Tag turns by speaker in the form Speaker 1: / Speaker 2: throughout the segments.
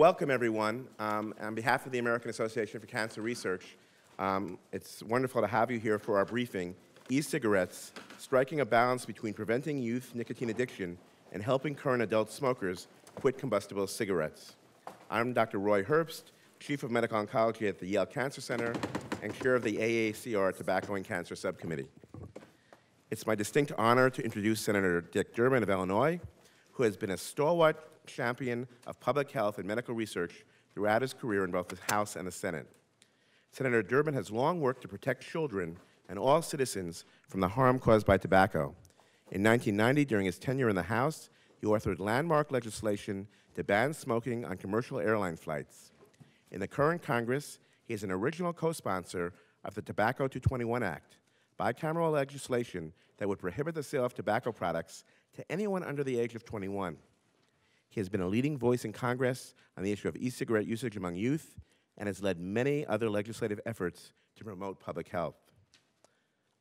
Speaker 1: Welcome, everyone. On behalf of the American Association for Cancer Research, it's wonderful to have you here for our briefing, E-cigarettes, striking a balance between preventing youth nicotine addiction and helping current adult smokers quit combustible cigarettes. I'm Dr. Roy Herbst, Chief of Medical Oncology at the Yale Cancer Center and Chair of the AACR Tobacco and Cancer Subcommittee. It's my distinct honor to introduce Senator Dick Durbin of Illinois, who has been a stalwart champion of public health and medical research throughout his career in both the House and the Senate. Senator Durbin has long worked to protect children and all citizens from the harm caused by tobacco. In 1990, during his tenure in the House, he authored landmark legislation to ban smoking on commercial airline flights. In the current Congress, he is an original co-sponsor of the Tobacco 221 Act, bicameral legislation that would prohibit the sale of tobacco products to anyone under the age of 21. He has been a leading voice in Congress on the issue of e-cigarette usage among youth and has led many other legislative efforts to promote public health.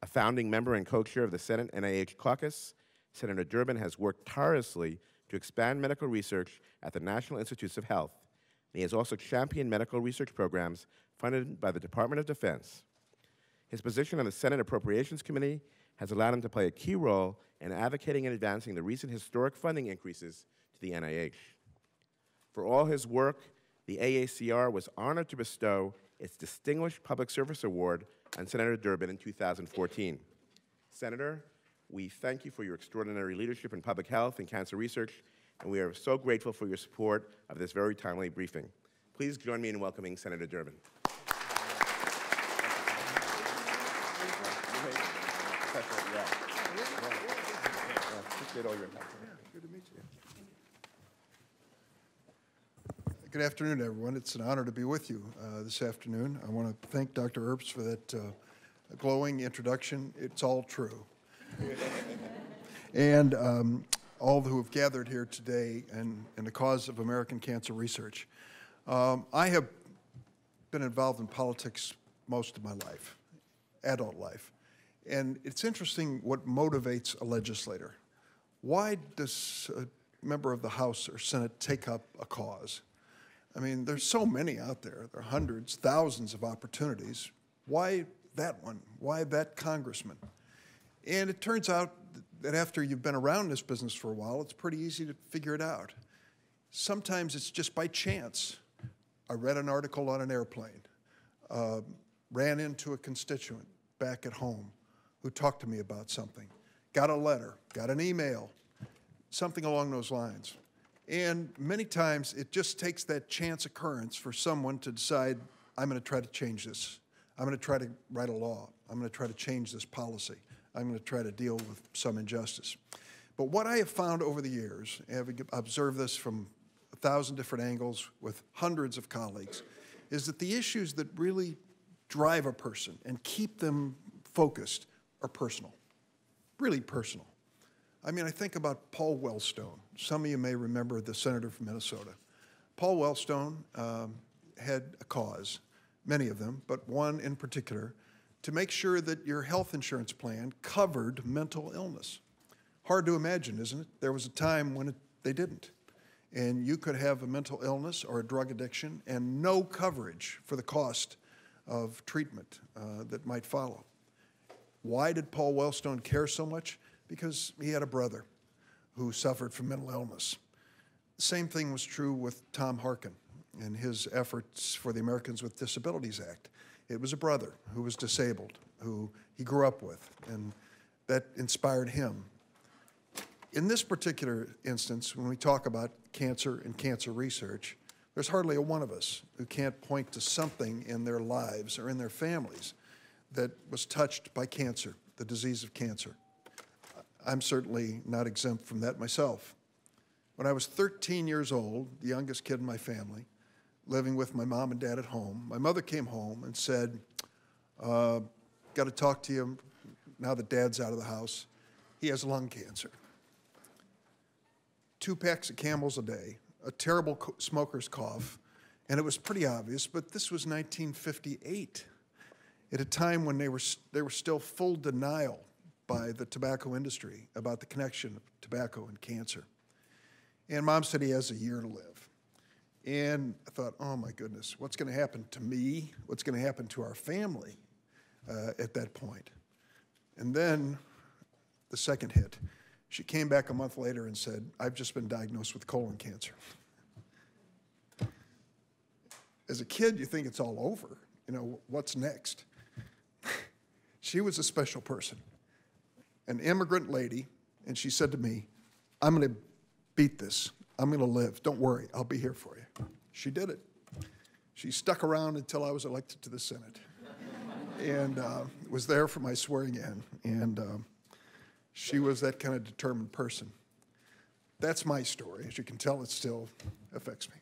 Speaker 1: A founding member and co-chair of the Senate NIH caucus, Senator Durbin has worked tirelessly to expand medical research at the National Institutes of Health. He has also championed medical research programs funded by the Department of Defense. His position on the Senate Appropriations Committee has allowed him to play a key role in advocating and advancing the recent historic funding increases to the NIH. For all his work, the AACR was honored to bestow its Distinguished Public Service Award on Senator Durbin in 2014. Senator, we thank you for your extraordinary leadership in public health and cancer research, and we are so grateful for your support of this very timely briefing. Please join me in welcoming Senator Durbin.
Speaker 2: Good to meet you. Good afternoon, everyone. It's an honor to be with you this afternoon. I want to thank Dr. Herbst for that glowing introduction. It's all true. And all who have gathered here today in the cause of American cancer research. I have been involved in politics most of my life, adult life. And it's interesting what motivates a legislator. Why does a member of the House or Senate take up a cause? I mean, there's so many out there. There are hundreds, thousands of opportunities. Why that one? Why that congressman? And it turns out that after you've been around this business for a while, it's pretty easy to figure it out. Sometimes it's just by chance. I read an article on an airplane, ran into a constituent back at home who talked to me about something, got a letter, got an email, something along those lines. And many times it just takes that chance occurrence for someone to decide, I'm going to try to change this. I'm going to try to write a law. I'm going to try to change this policy. I'm going to try to deal with some injustice. But what I have found over the years, having observed this from 1,000 different angles with hundreds of colleagues, is that the issues that really drive a person and keep them focused are personal, really personal. I mean, I think about Paul Wellstone. Some of you may remember the senator from Minnesota. Paul Wellstone had a cause, many of them, but one in particular, to make sure that your health insurance plan covered mental illness. Hard to imagine, isn't it? There was a time when they didn't. And you could have a mental illness or a drug addiction and no coverage for the cost of treatment that might follow. Why did Paul Wellstone care so much? Because he had a brother who suffered from mental illness. The same thing was true with Tom Harkin and his efforts for the Americans with Disabilities Act. It was a brother who was disabled, who he grew up with, and that inspired him. In this particular instance, when we talk about cancer and cancer research, there's hardly a one of us who can't point to something in their lives or in their families that was touched by cancer, the disease of cancer. I'm certainly not exempt from that myself. When I was 13 years old, the youngest kid in my family, living with my mom and dad at home, my mother came home and said, got to talk to you now that Dad's out of the house. He has lung cancer. 2 packs of Camels a day, a terrible smoker's cough, and it was pretty obvious, but this was 1958. At a time when they were still full denial by the tobacco industry about the connection of tobacco and cancer. And Mom said he has a year to live. And I thought, oh my goodness, what's going to happen to me? What's going to happen to our family at that point? And then the second hit. She came back a month later and said, I've just been diagnosed with colon cancer. As a kid, you think it's all over. You know, what's next? She was a special person, an immigrant lady, and she said to me, I'm going to beat this. I'm going to live. Don't worry. I'll be here for you. She did it. She stuck around until I was elected to the Senate and was there for my swearing in. And she was that kind of determined person. That's my story. As you can tell, it still affects me,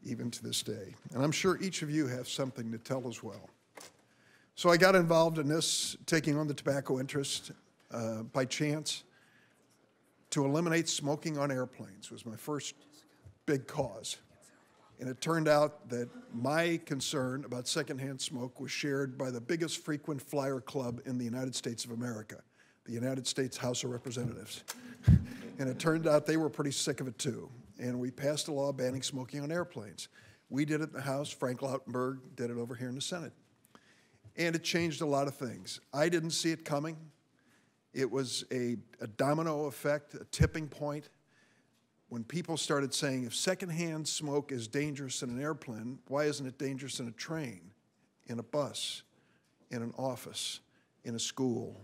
Speaker 2: even to this day. And I'm sure each of you have something to tell as well. So I got involved in this, taking on the tobacco interest by chance. To eliminate smoking on airplanes was my first big cause. And it turned out that my concern about secondhand smoke was shared by the biggest frequent flyer club in the United States of America, the United States House of Representatives. And it turned out they were pretty sick of it too. And we passed a law banning smoking on airplanes. We did it in the House. Frank Lautenberg did it over here in the Senate. And it changed a lot of things. I didn't see it coming. It was a domino effect, a tipping point, when people started saying, if secondhand smoke is dangerous in an airplane, why isn't it dangerous in a train, in a bus, in an office, in a school,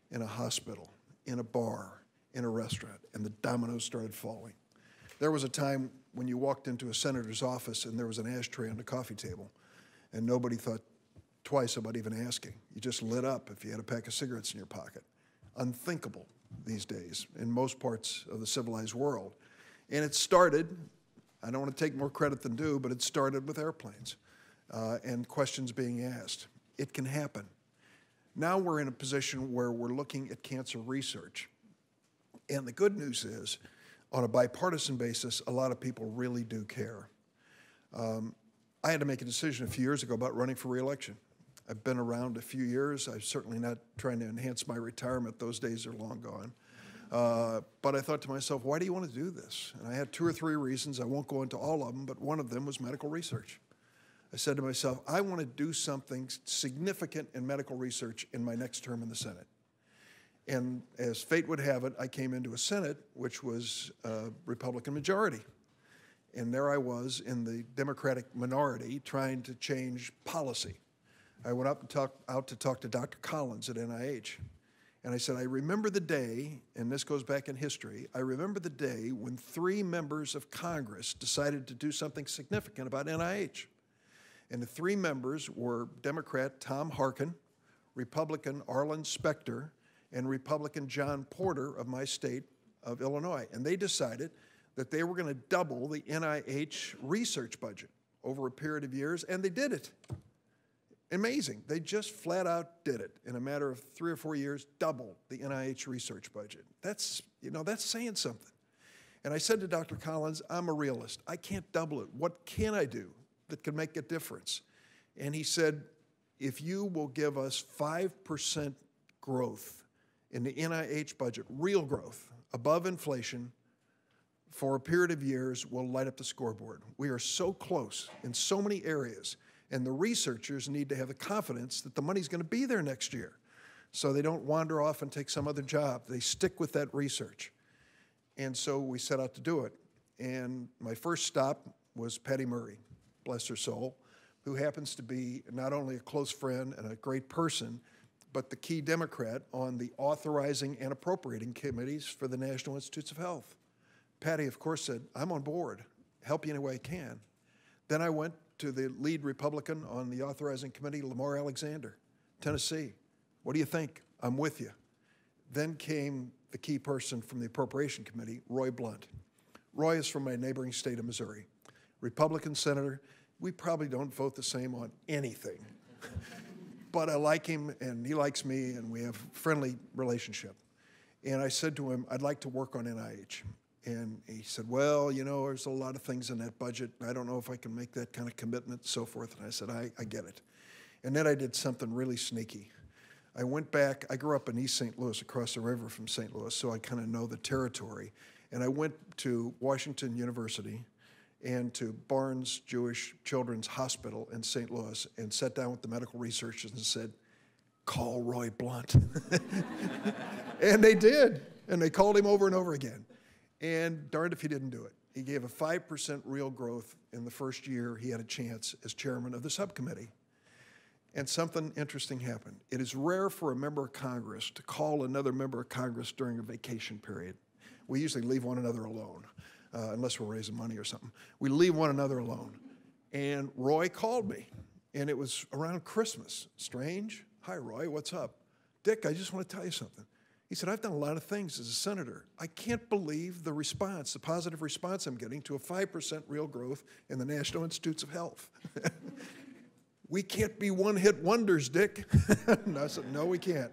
Speaker 2: in a hospital, in a bar, in a restaurant? And the dominoes started falling. There was a time when you walked into a senator's office and there was an ashtray on the coffee table, and nobody thought twice about even asking. You just lit up if you had a pack of cigarettes in your pocket. Unthinkable these days in most parts of the civilized world. And it started, I don't want to take more credit than due, but it started with airplanes and questions being asked. It can happen. Now we're in a position where we're looking at cancer research. And the good news is, on a bipartisan basis, a lot of people really do care. I had to make a decision a few years ago about running for re-election. I've been around a few years. I'm certainly not trying to enhance my retirement. Those days are long gone. But I thought to myself, why do you want to do this? And I had 2 or 3 reasons. I won't go into all of them, but one of them was medical research. I said to myself, I want to do something significant in medical research in my next term in the Senate. And as fate would have it, I came into a Senate which was a Republican majority. And there I was in the Democratic minority trying to change policy. I went out to talk to Dr. Collins at NIH. And I said, I remember the day, and this goes back in history, I remember the day when 3 members of Congress decided to do something significant about NIH. And the 3 members were Democrat Tom Harkin, Republican Arlen Specter, and Republican John Porter of my state of Illinois. And they decided that they were going to double the NIH research budget over a period of years, and they did it. Amazing. They just flat out did it. In a matter of 3 or 4 years, doubled the NIH research budget. That's, that's saying something. And I said to Dr. Collins, I'm a realist. I can't double it. What can I do that can make a difference? And he said, if you will give us 5% growth in the NIH budget, real growth, above inflation, for a period of years, we'll light up the scoreboard. We are so close in so many areas. And the researchers need to have the confidence that the money's going to be there next year. So they don't wander off and take some other job. They stick with that research. And so we set out to do it. And my first stop was Patty Murray, bless her soul, who happens to be not only a close friend and a great person, but the key Democrat on the authorizing and appropriating committees for the National Institutes of Health. Patty, of course, said, I'm on board. Help you any way I can. Then I went to the lead Republican on the authorizing committee, Lamar Alexander, Tennessee. What do you think? I'm with you. Then came the key person from the appropriation committee, Roy Blunt. Roy is from my neighboring state of Missouri. Republican senator. We probably don't vote the same on anything. But I like him, and he likes me, and we have a friendly relationship. And I said to him, I'd like to work on NIH. And he said, well, there's a lot of things in that budget. I don't know if I can make that kind of commitment, so forth. And I said, I get it. And then I did something really sneaky. I went back. I grew up in East St. Louis, across the river from St. Louis, so I kind of know the territory. And I went to Washington University and to Barnes Jewish Children's Hospital in St. Louis and sat down with the medical researchers and said, call Roy Blunt. And they did, and they called him over and over again. And darned if he didn't do it. He gave a 5% real growth in the first year he had a chance as chairman of the subcommittee. And something interesting happened. It is rare for a member of Congress to call another member of Congress during a vacation period. We usually leave one another alone, unless we're raising money or something. We leave one another alone. And Roy called me, and it was around Christmas. Strange. Hi, Roy, what's up? Dick, I just want to tell you something. He said, I've done a lot of things as a senator. I can't believe the response, the positive response I'm getting to a 5% real growth in the National Institutes of Health. We can't be one-hit wonders, Dick. And I said, no, we can't.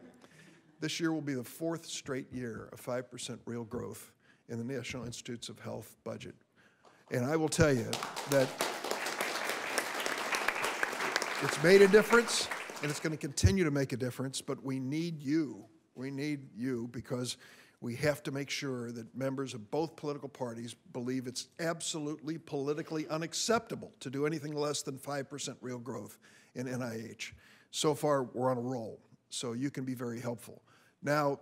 Speaker 2: This year will be the 4th straight year of 5% real growth in the National Institutes of Health budget. And I will tell you that it's made a difference, and it's going to continue to make a difference, but we need you. We need you because we have to make sure that members of both political parties believe it's absolutely politically unacceptable to do anything less than 5% real growth in NIH. So far, we're on a roll, so you can be very helpful. Now,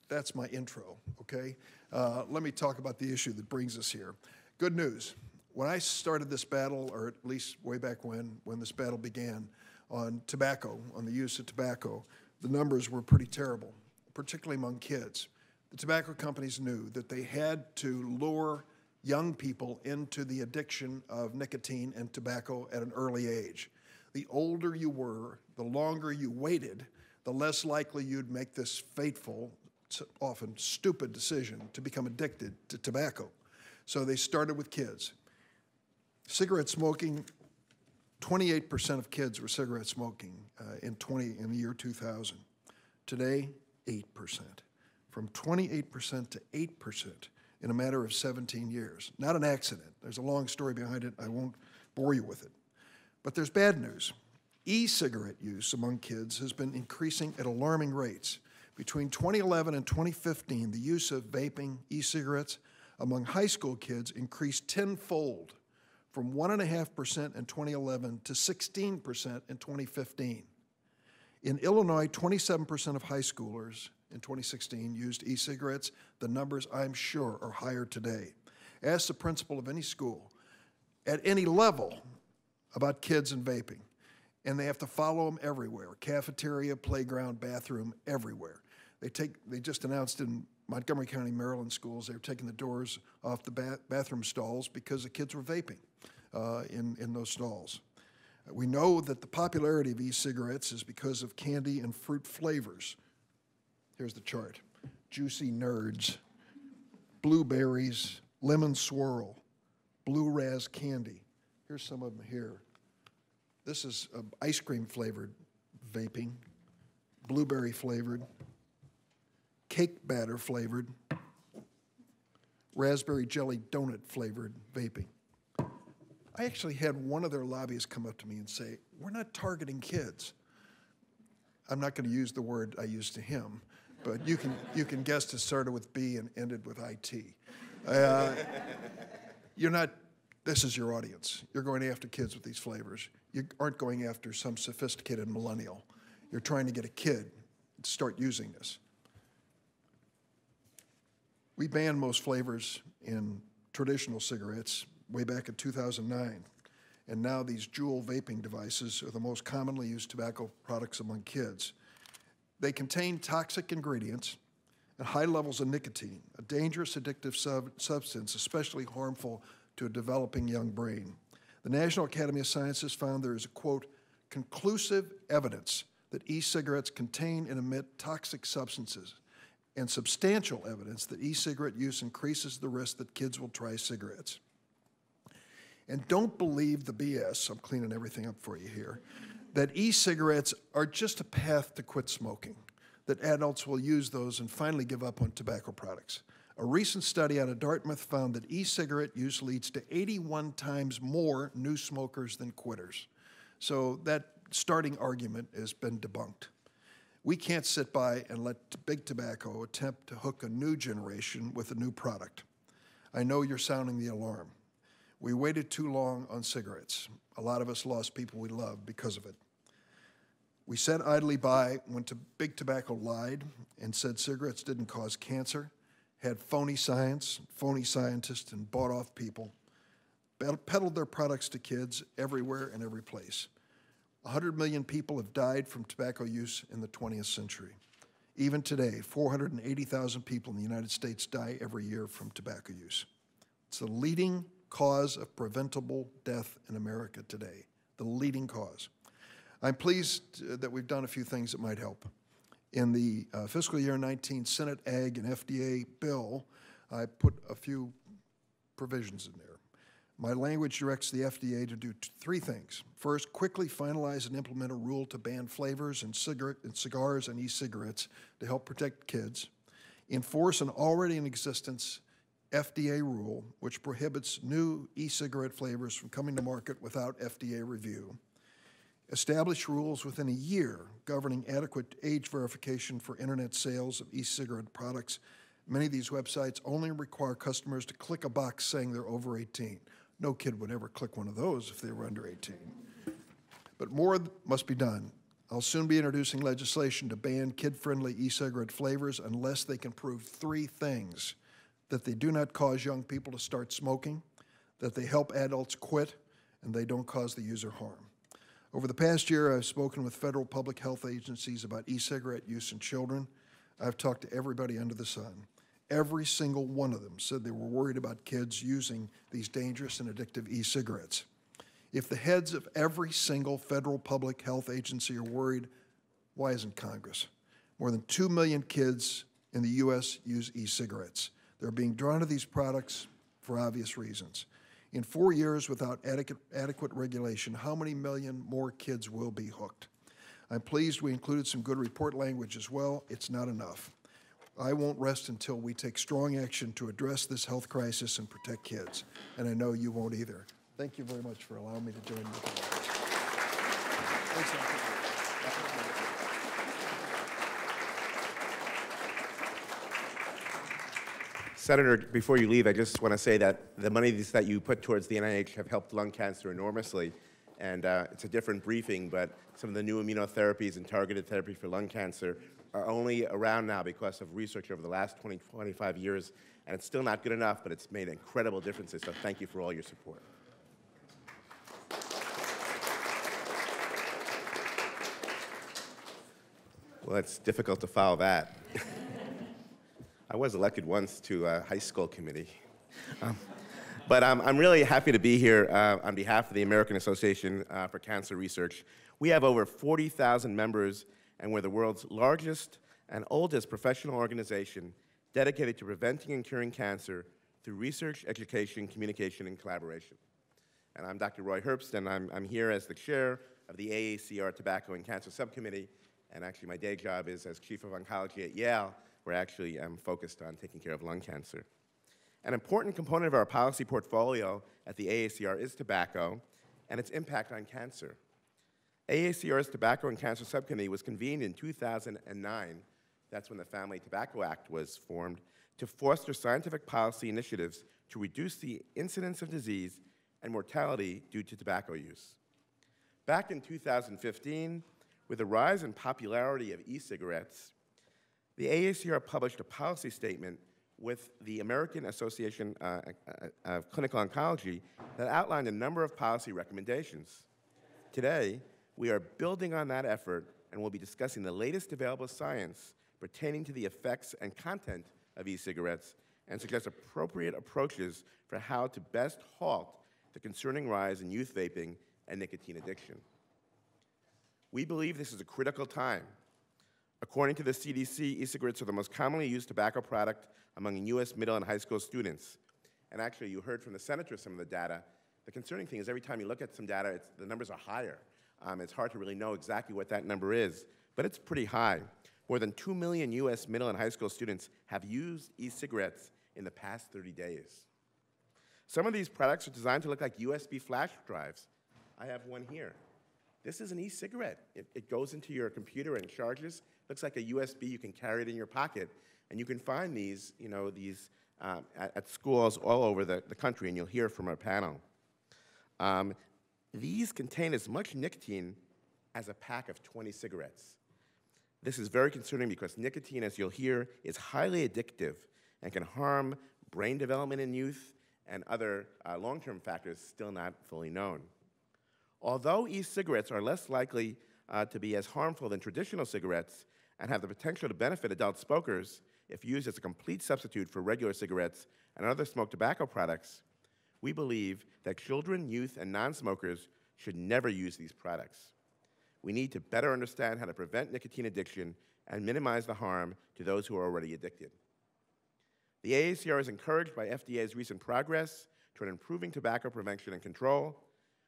Speaker 2: that's my intro, okay? Let me talk about the issue that brings us here. Good news. When I started this battle, or at least way back when this battle began on tobacco, on the use of tobacco, the numbers were pretty terrible, particularly among kids. The tobacco companies knew that they had to lure young people into the addiction of nicotine and tobacco at an early age. The older you were, the longer you waited, the less likely you'd make this fateful, often stupid decision to become addicted to tobacco. So they started with kids. Cigarette smoking, 28% of kids were cigarette smoking in the year 2000. Today, 8%. From 28% to 8% in a matter of 17 years. Not an accident. There's a long story behind it. I won't bore you with it. But there's bad news. E-cigarette use among kids has been increasing at alarming rates. Between 2011 and 2015, the use of vaping e-cigarettes among high school kids increased tenfold, from 1.5% in 2011 to 16% in 2015. In Illinois, 27% of high schoolers in 2016 used e-cigarettes. The numbers, I'm sure, are higher today. Ask the principal of any school at any level about kids and vaping, and they have to follow them everywhere, cafeteria, playground, bathroom, everywhere. They just announced in Montgomery County, Maryland schools, they were taking the doors off the bathroom stalls because the kids were vaping in those stalls. We know that the popularity of e-cigarettes is because of candy and fruit flavors. Here's the chart. Juicy Nerds, blueberries, lemon swirl, blue raz candy. Here's some of them here. This is ice cream flavored vaping, blueberry flavored, cake batter flavored, raspberry jelly donut flavored vaping. I actually had one of their lobbyists come up to me and say, we're not targeting kids. I'm not going to use the word I used to him, but you can guess it started with B and ended with IT. This is your audience. You're going after kids with these flavors. You aren't going after some sophisticated millennial. You're trying to get a kid to start using this. We banned most flavors in traditional cigarettes way back in 2009. And now these Juul vaping devices are the most commonly used tobacco products among kids. They contain toxic ingredients and high levels of nicotine, a dangerous addictive substance, especially harmful to a developing young brain. The National Academy of Sciences found there is a, quote, conclusive evidence that e-cigarettes contain and emit toxic substances, and substantial evidence that e-cigarette use increases the risk that kids will try cigarettes. And don't believe the BS, I'm cleaning everything up for you here, that e-cigarettes are just a path to quit smoking, that adults will use those and finally give up on tobacco products. A recent study out of Dartmouth found that e-cigarette use leads to 81 times more new smokers than quitters. So that starting argument has been debunked. We can't sit by and let big tobacco attempt to hook a new generation with a new product. I know you're sounding the alarm. We waited too long on cigarettes. A lot of us lost people we loved because of it. We sat idly by when big tobacco lied and said cigarettes didn't cause cancer, had phony science, phony scientists, and bought off people, peddled their products to kids everywhere and every place. 100 million people have died from tobacco use in the 20th century. Even today, 480,000 people in the United States die every year from tobacco use. It's the leading cause of preventable death in America today, the leading cause. I'm pleased that we've done a few things that might help. In the fiscal year 19 Senate Ag and FDA bill, I put a few provisions in there. My language directs the FDA to do three things. First, quickly finalize and implement a rule to ban flavors in cigars and e-cigarettes to help protect kids. Enforce an already in existence FDA rule which prohibits new e-cigarette flavors from coming to market without FDA review. Establish rules within a year governing adequate age verification for internet sales of e-cigarette products. Many of these websites only require customers to click a box saying they're over 18. No kid would ever click one of those if they were under 18. But more must be done. I'll soon be introducing legislation to ban kid-friendly e-cigarette flavors unless they can prove three things: that they do not cause young people to start smoking, that they help adults quit, and they don't cause the user harm. Over the past year, I've spoken with federal public health agencies about e-cigarette use in children. I've talked to everybody under the sun. Every single one of them said they were worried about kids using these dangerous and addictive e-cigarettes. If the heads of every single federal public health agency are worried, why isn't Congress? More than 2 million kids in the U.S. use e-cigarettes. They're being drawn to these products for obvious reasons. In 4 years without adequate regulation, how many million more kids will be hooked? I'm pleased we included some good report language as well. It's not enough. I won't rest until we take strong action to address this health crisis and protect kids, and I know you won't either. Thank you very much for allowing me to join you. Thanks,
Speaker 1: Senator, before you leave, I just want to say that the money that you put towards the NIH have helped lung cancer enormously. And it's a different briefing, but some of the new immunotherapies and targeted therapy for lung cancer are only around now because of research over the last 20, 25 years. And it's still not good enough, but it's made incredible differences. So thank you for all your support. Well, it's difficult to follow that. I was elected once to a high school committee. But I'm really happy to be here on behalf of the American Association for Cancer Research. We have over 40,000 members, and we're the world's largest and oldest professional organization dedicated to preventing and curing cancer through research, education, communication, and collaboration. And I'm Dr. Roy Herbst, and I'm here as the chair of the AACR Tobacco and Cancer Subcommittee, and actually my day job is as chief of oncology at Yale, where actually I'm focused on taking care of lung cancer. An important component of our policy portfolio at the AACR is tobacco and its impact on cancer. AACR's Tobacco and Cancer Subcommittee was convened in 2009, that's when the Family Tobacco Act was formed, to foster scientific policy initiatives to reduce the incidence of disease and mortality due to tobacco use. Back in 2015, with the rise in popularity of e-cigarettes, the AACR published a policy statement with the American Association of Clinical Oncology that outlined a number of policy recommendations. Today, we are building on that effort and will be discussing the latest available science pertaining to the effects and content of e-cigarettes and suggest appropriate approaches for how to best halt the concerning rise in youth vaping and nicotine addiction. We believe this is a critical time. According to the CDC, e-cigarettes are the most commonly used tobacco product among U.S. middle and high school students. And actually, you heard from the senator some of the data. The concerning thing is every time you look at some data, the numbers are higher. It's hard to really know exactly what that number is, but it's pretty high. More than 2 million U.S. middle and high school students have used e-cigarettes in the past 30 days. Some of these products are designed to look like USB flash drives. I have one here. This is an e-cigarette. It goes into your computer and charges. Looks like a USB. You can carry it in your pocket. And you can find these at schools all over the country, and you'll hear from our panel. These contain as much nicotine as a pack of 20 cigarettes. This is very concerning because nicotine, as you'll hear, is highly addictive and can harm brain development in youth and other long-term factors still not fully known. Although e-cigarettes are less likely to be as harmful than traditional cigarettes and have the potential to benefit adult smokers if used as a complete substitute for regular cigarettes and other smoked tobacco products, we believe that children, youth, and non-smokers should never use these products. We need to better understand how to prevent nicotine addiction and minimize the harm to those who are already addicted. The AACR is encouraged by FDA's recent progress toward improving tobacco prevention and control.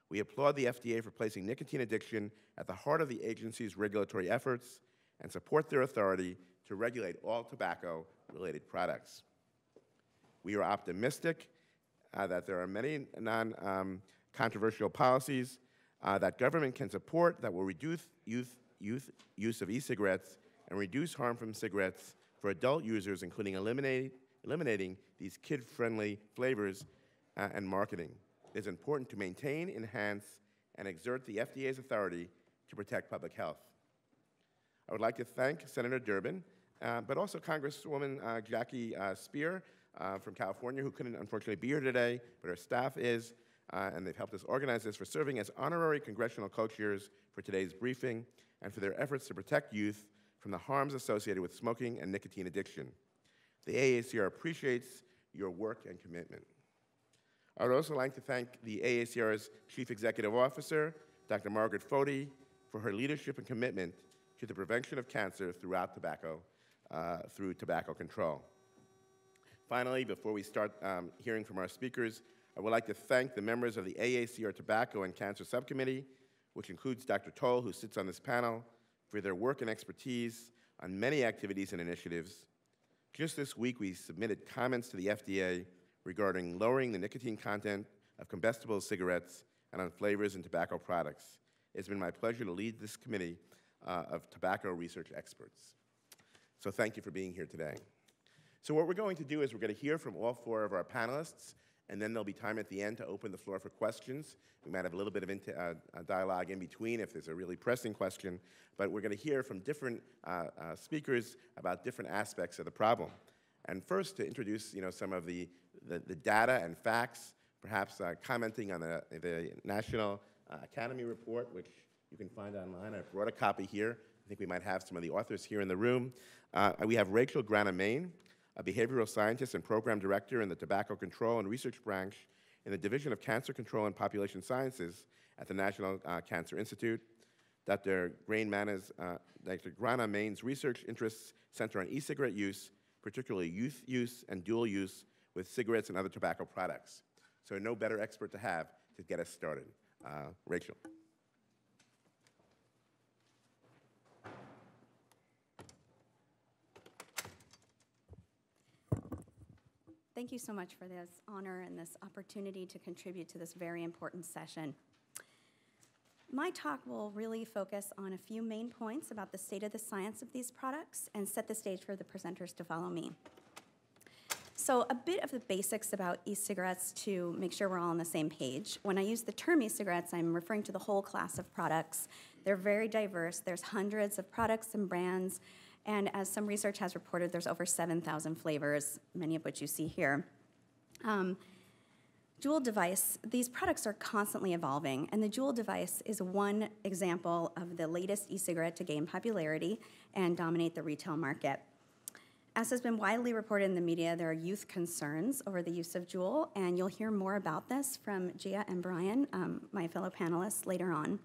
Speaker 1: We applaud the FDA for placing nicotine addiction at the heart of the agency's regulatory efforts and support their authority to regulate all tobacco-related products. We are optimistic that there are many non-controversial policies that government can support that will reduce use of e-cigarettes and reduce harm from cigarettes for adult users, including eliminating these kid-friendly flavors and marketing. It is important to maintain, enhance, and exert the FDA's authority to protect public health. I would like to thank Senator Durbin, but also Congresswoman Jackie Speer from California, who couldn't unfortunately be here today, but her staff is, and they've helped us organize this, for serving as honorary congressional co-chairs for today's briefing and for their efforts to protect youth from the harms associated with smoking and nicotine addiction. The AACR appreciates your work and commitment. I would also like to thank the AACR's Chief Executive Officer, Dr. Margaret Foti, for her leadership and commitment to the prevention of cancer throughout tobacco, through tobacco control. Finally, before we start hearing from our speakers, I would like to thank the members of the AACR Tobacco and Cancer Subcommittee, which includes Dr. Toll, who sits on this panel, for their work and expertise on many activities and initiatives. Just this week, we submitted comments to the FDA regarding lowering the nicotine content of combustible cigarettes and on flavors in tobacco products. It's been my pleasure to lead this committee of tobacco research experts. So thank you for being here today. So what we're going to do is we're going to hear from all four of our panelists, and then there'll be time at the end to open the floor for questions. We might have a little bit of dialogue in between if there's a really pressing question, but we're going to hear from different speakers about different aspects of the problem. And first, to introduce some of the data and facts, perhaps commenting on the National Academy report, which you can find online. I brought a copy here. I think we might have some of the authors here in the room. We have Rachel Grana-Main, a behavioral scientist and program director in the Tobacco Control and Research Branch in the Division of Cancer Control and Population Sciences at the National Cancer Institute. Dr. Grana-Main's research interests center on e-cigarette use, particularly youth use and dual use with cigarettes and other tobacco products. So no better expert to have to get us started. Rachel.
Speaker 3: Thank you so much for this honor and this opportunity to contribute to this very important session. My talk will really focus on a few main points about the state of the science of these products and set the stage for the presenters to follow me. So a bit of the basics about e-cigarettes to make sure we're all on the same page. When I use the term e-cigarettes, I'm referring to the whole class of products. They're very diverse. There's hundreds of products and brands. And as some research has reported, there's over 7,000 flavors, many of which you see here. Juul device, these products are constantly evolving, and the Juul device is one example of the latest e-cigarette to gain popularity and dominate the retail market. As has been widely reported in the media, there are youth concerns over the use of Juul, and you'll hear more about this from Gia and Brian, my fellow panelists, later on.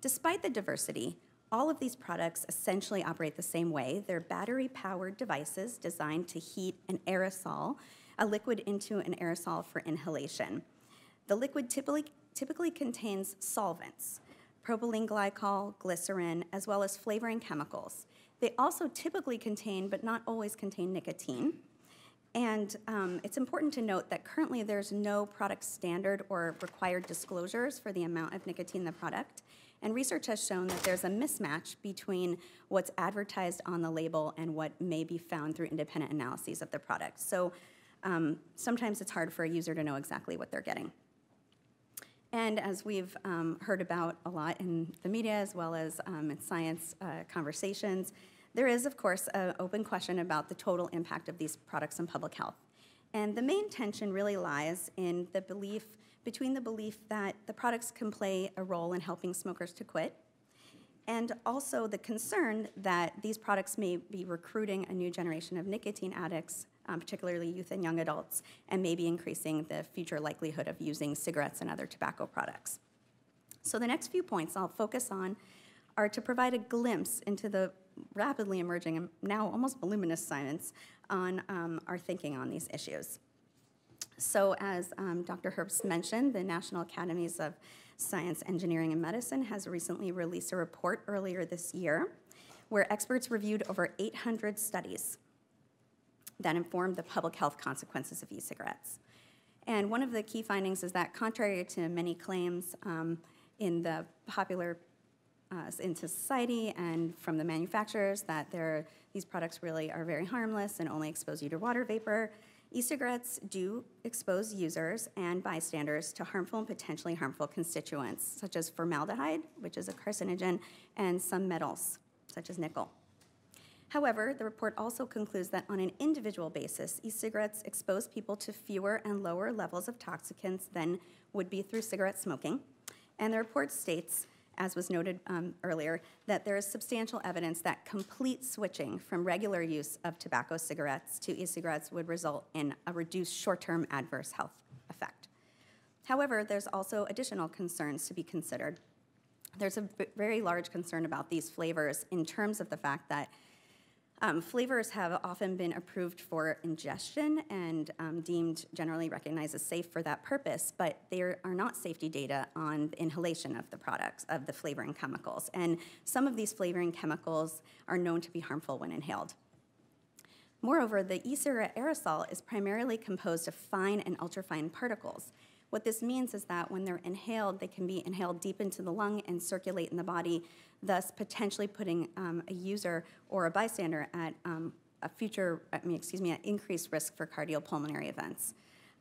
Speaker 3: Despite the diversity, all of these products essentially operate the same way. They're battery-powered devices designed to heat an aerosol, a liquid into an aerosol for inhalation. The liquid typically contains solvents, propylene glycol, glycerin, as well as flavoring chemicals. They also typically contain, but not always contain, nicotine. And it's important to note that currently there's no product standard or required disclosures for the amount of nicotine in the product. And research has shown that there's a mismatch between what's advertised on the label and what may be found through independent analyses of the product. So sometimes it's hard for a user to know exactly what they're getting. And as we've heard about a lot in the media as well as in science conversations, there is, of course, an open question about the total impact of these products on public health. And the main tension really lies in the belief, between the belief that the products can play a role in helping smokers to quit, and also the concern that these products may be recruiting a new generation of nicotine addicts, particularly youth and young adults, and maybe increasing the future likelihood of using cigarettes and other tobacco products. So the next few points I'll focus on are to provide a glimpse into the rapidly emerging and now almost voluminous science on our thinking on these issues. So as Dr. Herbst mentioned, the National Academies of Science, Engineering, and Medicine has recently released a report earlier this year where experts reviewed over 800 studies that informed the public health consequences of e-cigarettes. And one of the key findings is that contrary to many claims in the popular in society and from the manufacturers that these products really are very harmless and only expose you to water vapor, e-cigarettes do expose users and bystanders to harmful and potentially harmful constituents, such as formaldehyde, which is a carcinogen, and some metals, such as nickel. However, the report also concludes that on an individual basis, e-cigarettes expose people to fewer and lower levels of toxicants than would be through cigarette smoking. And the report states, as was noted earlier, that there is substantial evidence that complete switching from regular use of tobacco cigarettes to e-cigarettes would result in a reduced short-term adverse health effect. However, there's also additional concerns to be considered. There's a very large concern about these flavors in terms of the fact that flavors have often been approved for ingestion and deemed generally recognized as safe for that purpose, but there are not safety data on the inhalation of the products, of the flavoring chemicals. And some of these flavoring chemicals are known to be harmful when inhaled. Moreover, the e-cigarette aerosol is primarily composed of fine and ultrafine particles. What this means is that when they're inhaled, they can be inhaled deep into the lung and circulate in the body, thus potentially putting a user or a bystander at at increased risk for cardiopulmonary events.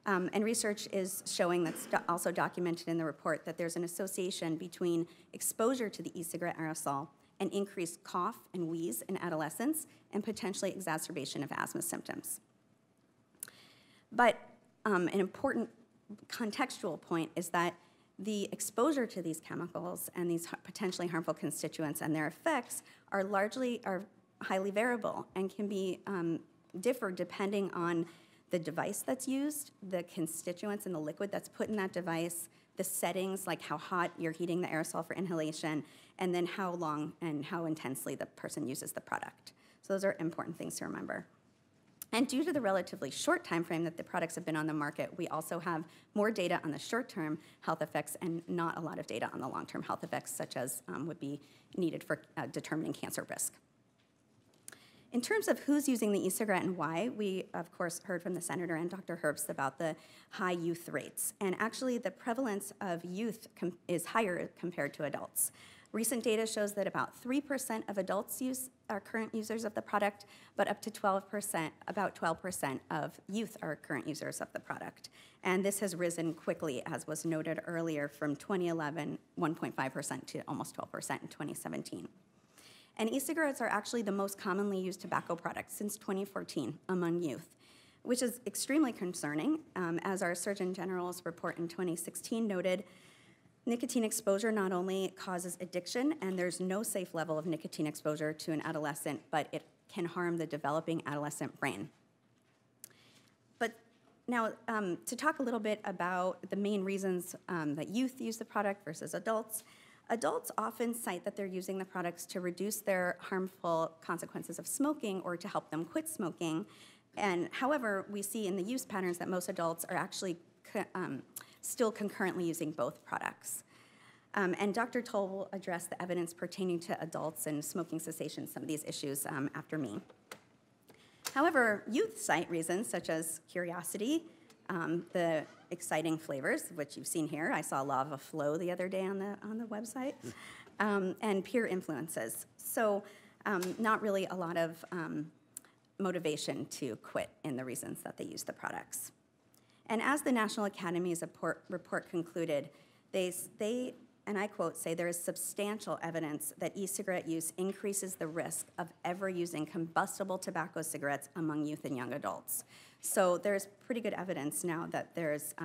Speaker 3: And research is showing, that's also documented in the report, that there's an association between exposure to the e-cigarette aerosol and increased cough and wheeze in adolescents and potentially exacerbation of asthma symptoms. But an important contextual point is that the exposure to these chemicals and these potentially harmful constituents and their effects are highly variable and can be differ depending on the device that's used, the constituents in the liquid that's put in that device, the settings, like how hot you're heating the aerosol for inhalation, and then how long and how intensely the person uses the product. So those are important things to remember. And due to the relatively short time frame that the products have been on the market, we also have more data on the short-term health effects and not a lot of data on the long-term health effects, such as would be needed for determining cancer risk. In terms of who's using the e-cigarette and why, we, of course, heard from the Senator and Dr. Herbst about the high youth rates. And actually, the prevalence of youth is higher compared to adults. Recent data shows that about 3% of adults are current users of the product, but up to 12%, about 12% of youth are current users of the product. And this has risen quickly, as was noted earlier, from 2011, 1.5% to almost 12% in 2017. And e-cigarettes are actually the most commonly used tobacco product since 2014 among youth, which is extremely concerning. As our Surgeon General's report in 2016 noted, nicotine exposure not only causes addiction, and there's no safe level of nicotine exposure to an adolescent, but it can harm the developing adolescent brain. But now, to talk a little bit about the main reasons that youth use the product versus adults, adults often cite that they're using the products to reduce their harmful consequences of smoking or to help them quit smoking. And however, we see in the use patterns that most adults are actually still concurrently using both products. And Dr. Toll will address the evidence pertaining to adults and smoking cessation, some of these issues after me. However, youth cite reasons such as curiosity, the exciting flavors, which you've seen here. I saw lava flow the other day on the website. and peer influences. So not really a lot of motivation to quit in the reasons that they use the products. And as the National Academy's report concluded, they, and I quote, say, there is substantial evidence that e-cigarette use increases the risk of ever using combustible tobacco cigarettes among youth and young adults. So there's pretty good evidence now that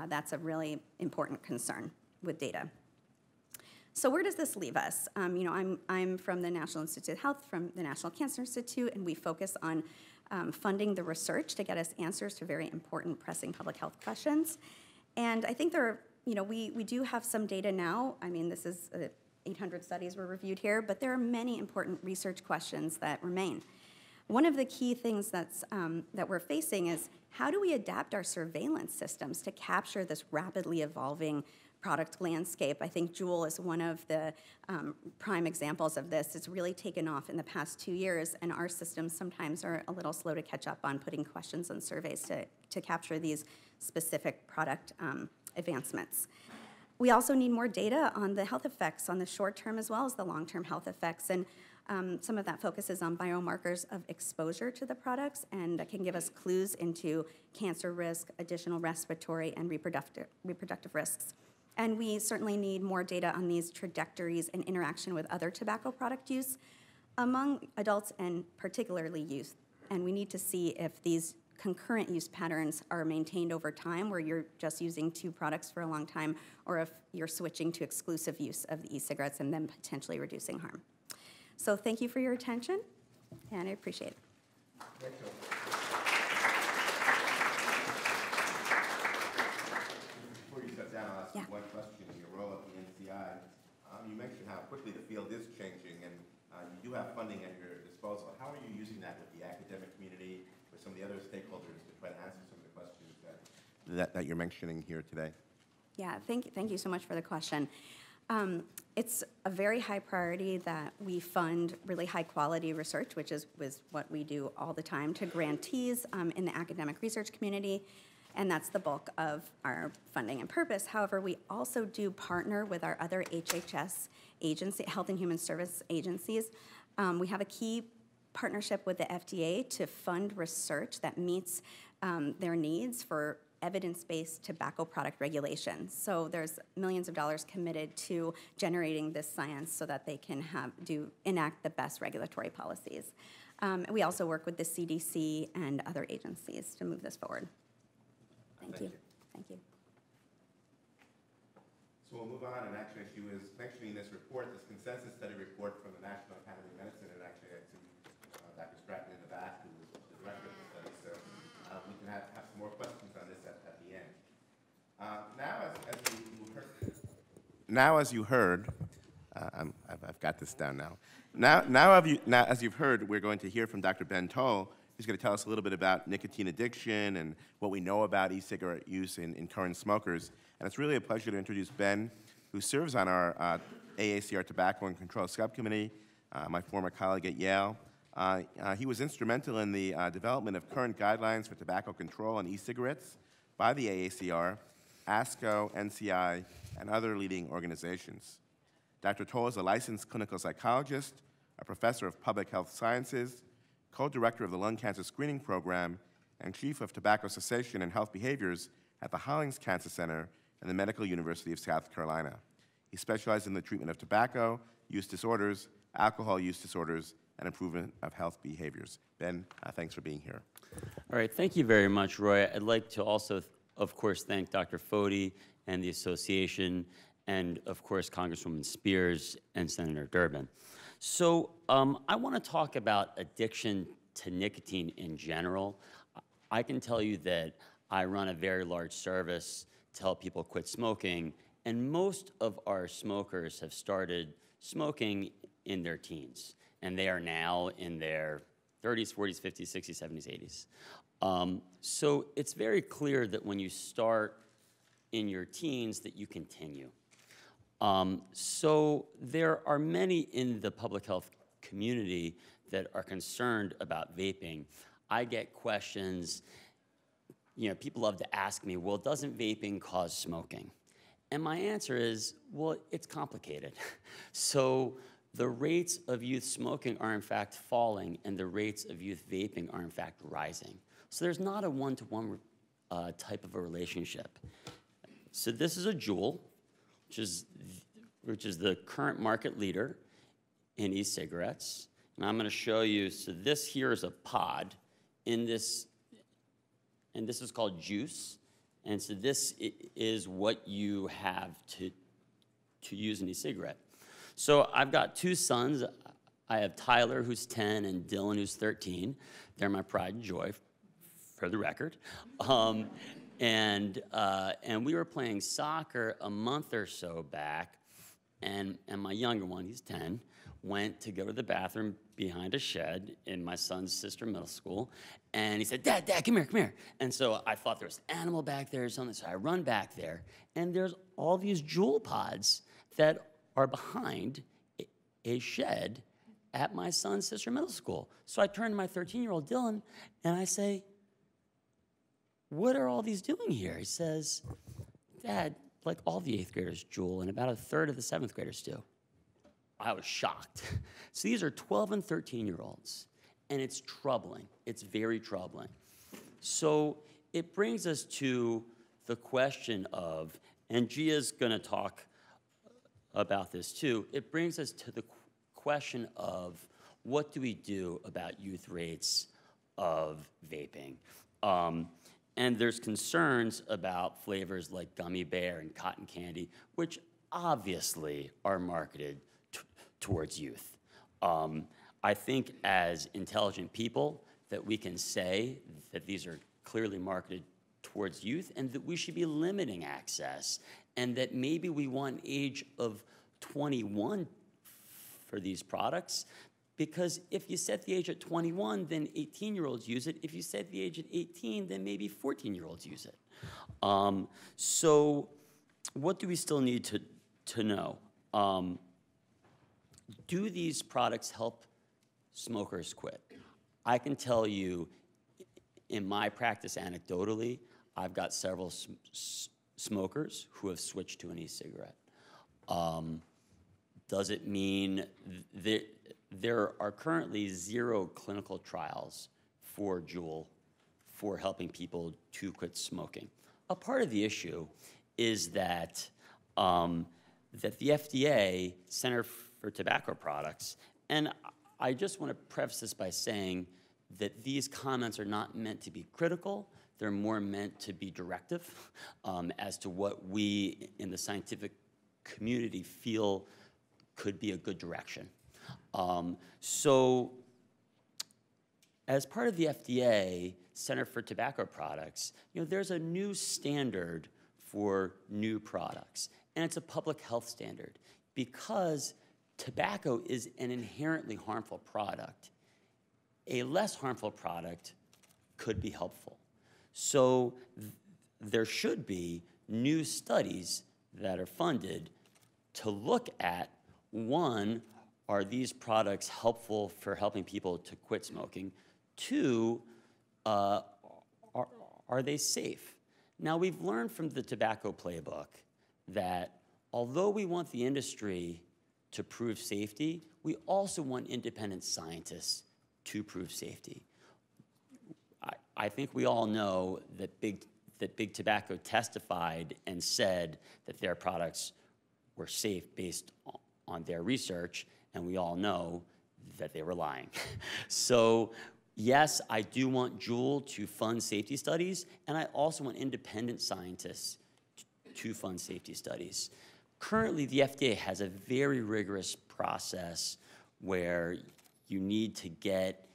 Speaker 3: that's a really important concern with data. So where does this leave us? I'm from the National Institute of Health, from the National Cancer Institute, and we focus on funding the research to get us answers to very important, pressing public health questions. And I think there are, we do have some data now. I mean, this is 800 studies were reviewed here, but there are many important research questions that remain. One of the key things that we're facing is how do we adapt our surveillance systems to capture this rapidly evolving product landscape? I think Juul is one of the prime examples of this. It's really taken off in the past 2 years, and our systems sometimes are a little slow to catch up on putting questions and surveys to capture these specific product advancements. We also need more data on the health effects on the short term as well as the long-term health effects, and some of that focuses on biomarkers of exposure to the products, and that can give us clues into cancer risk, additional respiratory and reproductive risks. And we certainly need more data on these trajectories and interaction with other tobacco product use among adults and particularly youth. And we need to see if these concurrent use patterns are maintained over time, where you're just using 2 products for a long time, or if you're switching to exclusive use of the e-cigarettes and then potentially reducing harm. So thank you for your attention, and I appreciate it.
Speaker 1: Thank you. Before you sit down, I'll ask you one question. In your role at the NCI, you mentioned how quickly the field is changing, and you do have funding at your disposal. How are you using that with the academic community, with some of the other stakeholders, to try to answer some of the questions that you're mentioning here today?
Speaker 3: Yeah, thank you so much for the question. It's a very high priority that we fund really high quality research, which is what we do all the time, to grantees in the academic research community, and that's the bulk of our funding and purpose. However, we also do partner with our other HHS agency, Health and Human Service agencies. We have a key partnership with the FDA to fund research that meets their needs for evidence-based tobacco product regulation. So there's millions of dollars committed to generating this science so that they can enact the best regulatory policies. We also work with the CDC and other agencies to move this forward. Thank you. Thank you.
Speaker 1: So we'll move on, and actually she was mentioning this report, this consensus study report from the National Academy of Medicine, and actually I see Dr. Stratton in the back, who was the director of the study, so we can have some more questions on this at the end. Now, as you heard, I've got this down now. Now, as you've heard, we're going to hear from Dr. Ben Toll, who's going to tell us a little bit about nicotine addiction and what we know about e-cigarette use in current smokers. And it's really a pleasure to introduce Ben, who serves on our AACR Tobacco and Control Subcommittee, my former colleague at Yale. He was instrumental in the development of current guidelines for tobacco control and e-cigarettes by the AACR, ASCO, NCI, and other leading organizations. Dr. Toll is a licensed clinical psychologist, a professor of public health sciences, co-director of the lung cancer screening program, and chief of tobacco cessation and health behaviors at the Hollings Cancer Center and the Medical University of South Carolina. He specializes in the treatment of tobacco use disorders, alcohol use disorders, and improvement of health behaviors. Ben, thanks for being here.
Speaker 4: All right, thank you very much, Roy. I'd like to also, of course, thank Dr. Foti and the association, and of course, Congresswoman Spears and Senator Durbin. So I want to talk about addiction to nicotine in general. I can tell you that I run a very large service to help people quit smoking, and most of our smokers have started smoking in their teens, and they are now in their 30s, 40s, 50s, 60s, 70s, 80s. So it's very clear that when you start in your teens that you continue. So there are many in the public health community that are concerned about vaping. I get questions, people love to ask me, well, doesn't vaping cause smoking? And my answer is, well, it's complicated. So the rates of youth smoking are in fact falling, and the rates of youth vaping are in fact rising. So there's not a one-to-one type of a relationship. So this is a Juul, which is the current market leader in e-cigarettes. And I'm going to show you, so this here is a pod in this, and this is called juice. And so this is what you have to use an e-cigarette. So I've got two sons. I have Tyler, who's 10, and Dylan, who's 13. They're my pride and joy, for the record. And we were playing soccer a month or so back, and my younger one, he's 10, went to go to the bathroom behind a shed in my son's sister middle school, and he said, Dad, come here. And so I thought there was an animal back there or something, so I run back there, and there's all these Juul pods that are behind a shed at my son's sister middle school. So I turn to my 13-year-old Dylan, and I say, what are all these doing here? He says, Dad, like all the 8th graders Juul, and about a third of the 7th graders do. I was shocked. So these are 12 and 13-year-olds, and it's troubling. It's very troubling. So it brings us to the question of, and Gia's going to talk about this too, it brings us to the question of what do we do about youth rates of vaping? And there's concerns about flavors like gummy bear and cotton candy, which obviously are marketed towards youth. I think as intelligent people that we can say that these are clearly marketed towards youth and that we should be limiting access, and that maybe we want an age of 21 for these products, because if you set the age at 21, then 18-year-olds use it. If you set the age at 18, then maybe 14-year-olds use it. So what do we still need to know? Do these products help smokers quit? I can tell you, in my practice anecdotally, I've got several smokers who have switched to an e-cigarette. Does it mean that there are currently 0 clinical trials for Juul for helping people to quit smoking? A part of the issue is that that the FDA, Center for Tobacco Products, and I just want to preface this by saying that these comments are not meant to be critical. They're more meant to be directive as to what we in the scientific community feel could be a good direction. So as part of the FDA, Center for Tobacco Products, there's a new standard for new products, and it's a public health standard because tobacco is an inherently harmful product. A less harmful product could be helpful. So there should be new studies that are funded to look at, one, are these products helpful for helping people to quit smoking? 2, are they safe? Now, we've learned from the tobacco playbook that although we want the industry to prove safety, we also want independent scientists to prove safety. I think we all know that Big Tobacco testified and said that their products were safe based on their research, and we all know that they were lying. So yes, I do want Juul to fund safety studies, and I also want independent scientists to fund safety studies. Currently, the FDA has a very rigorous process where you need to get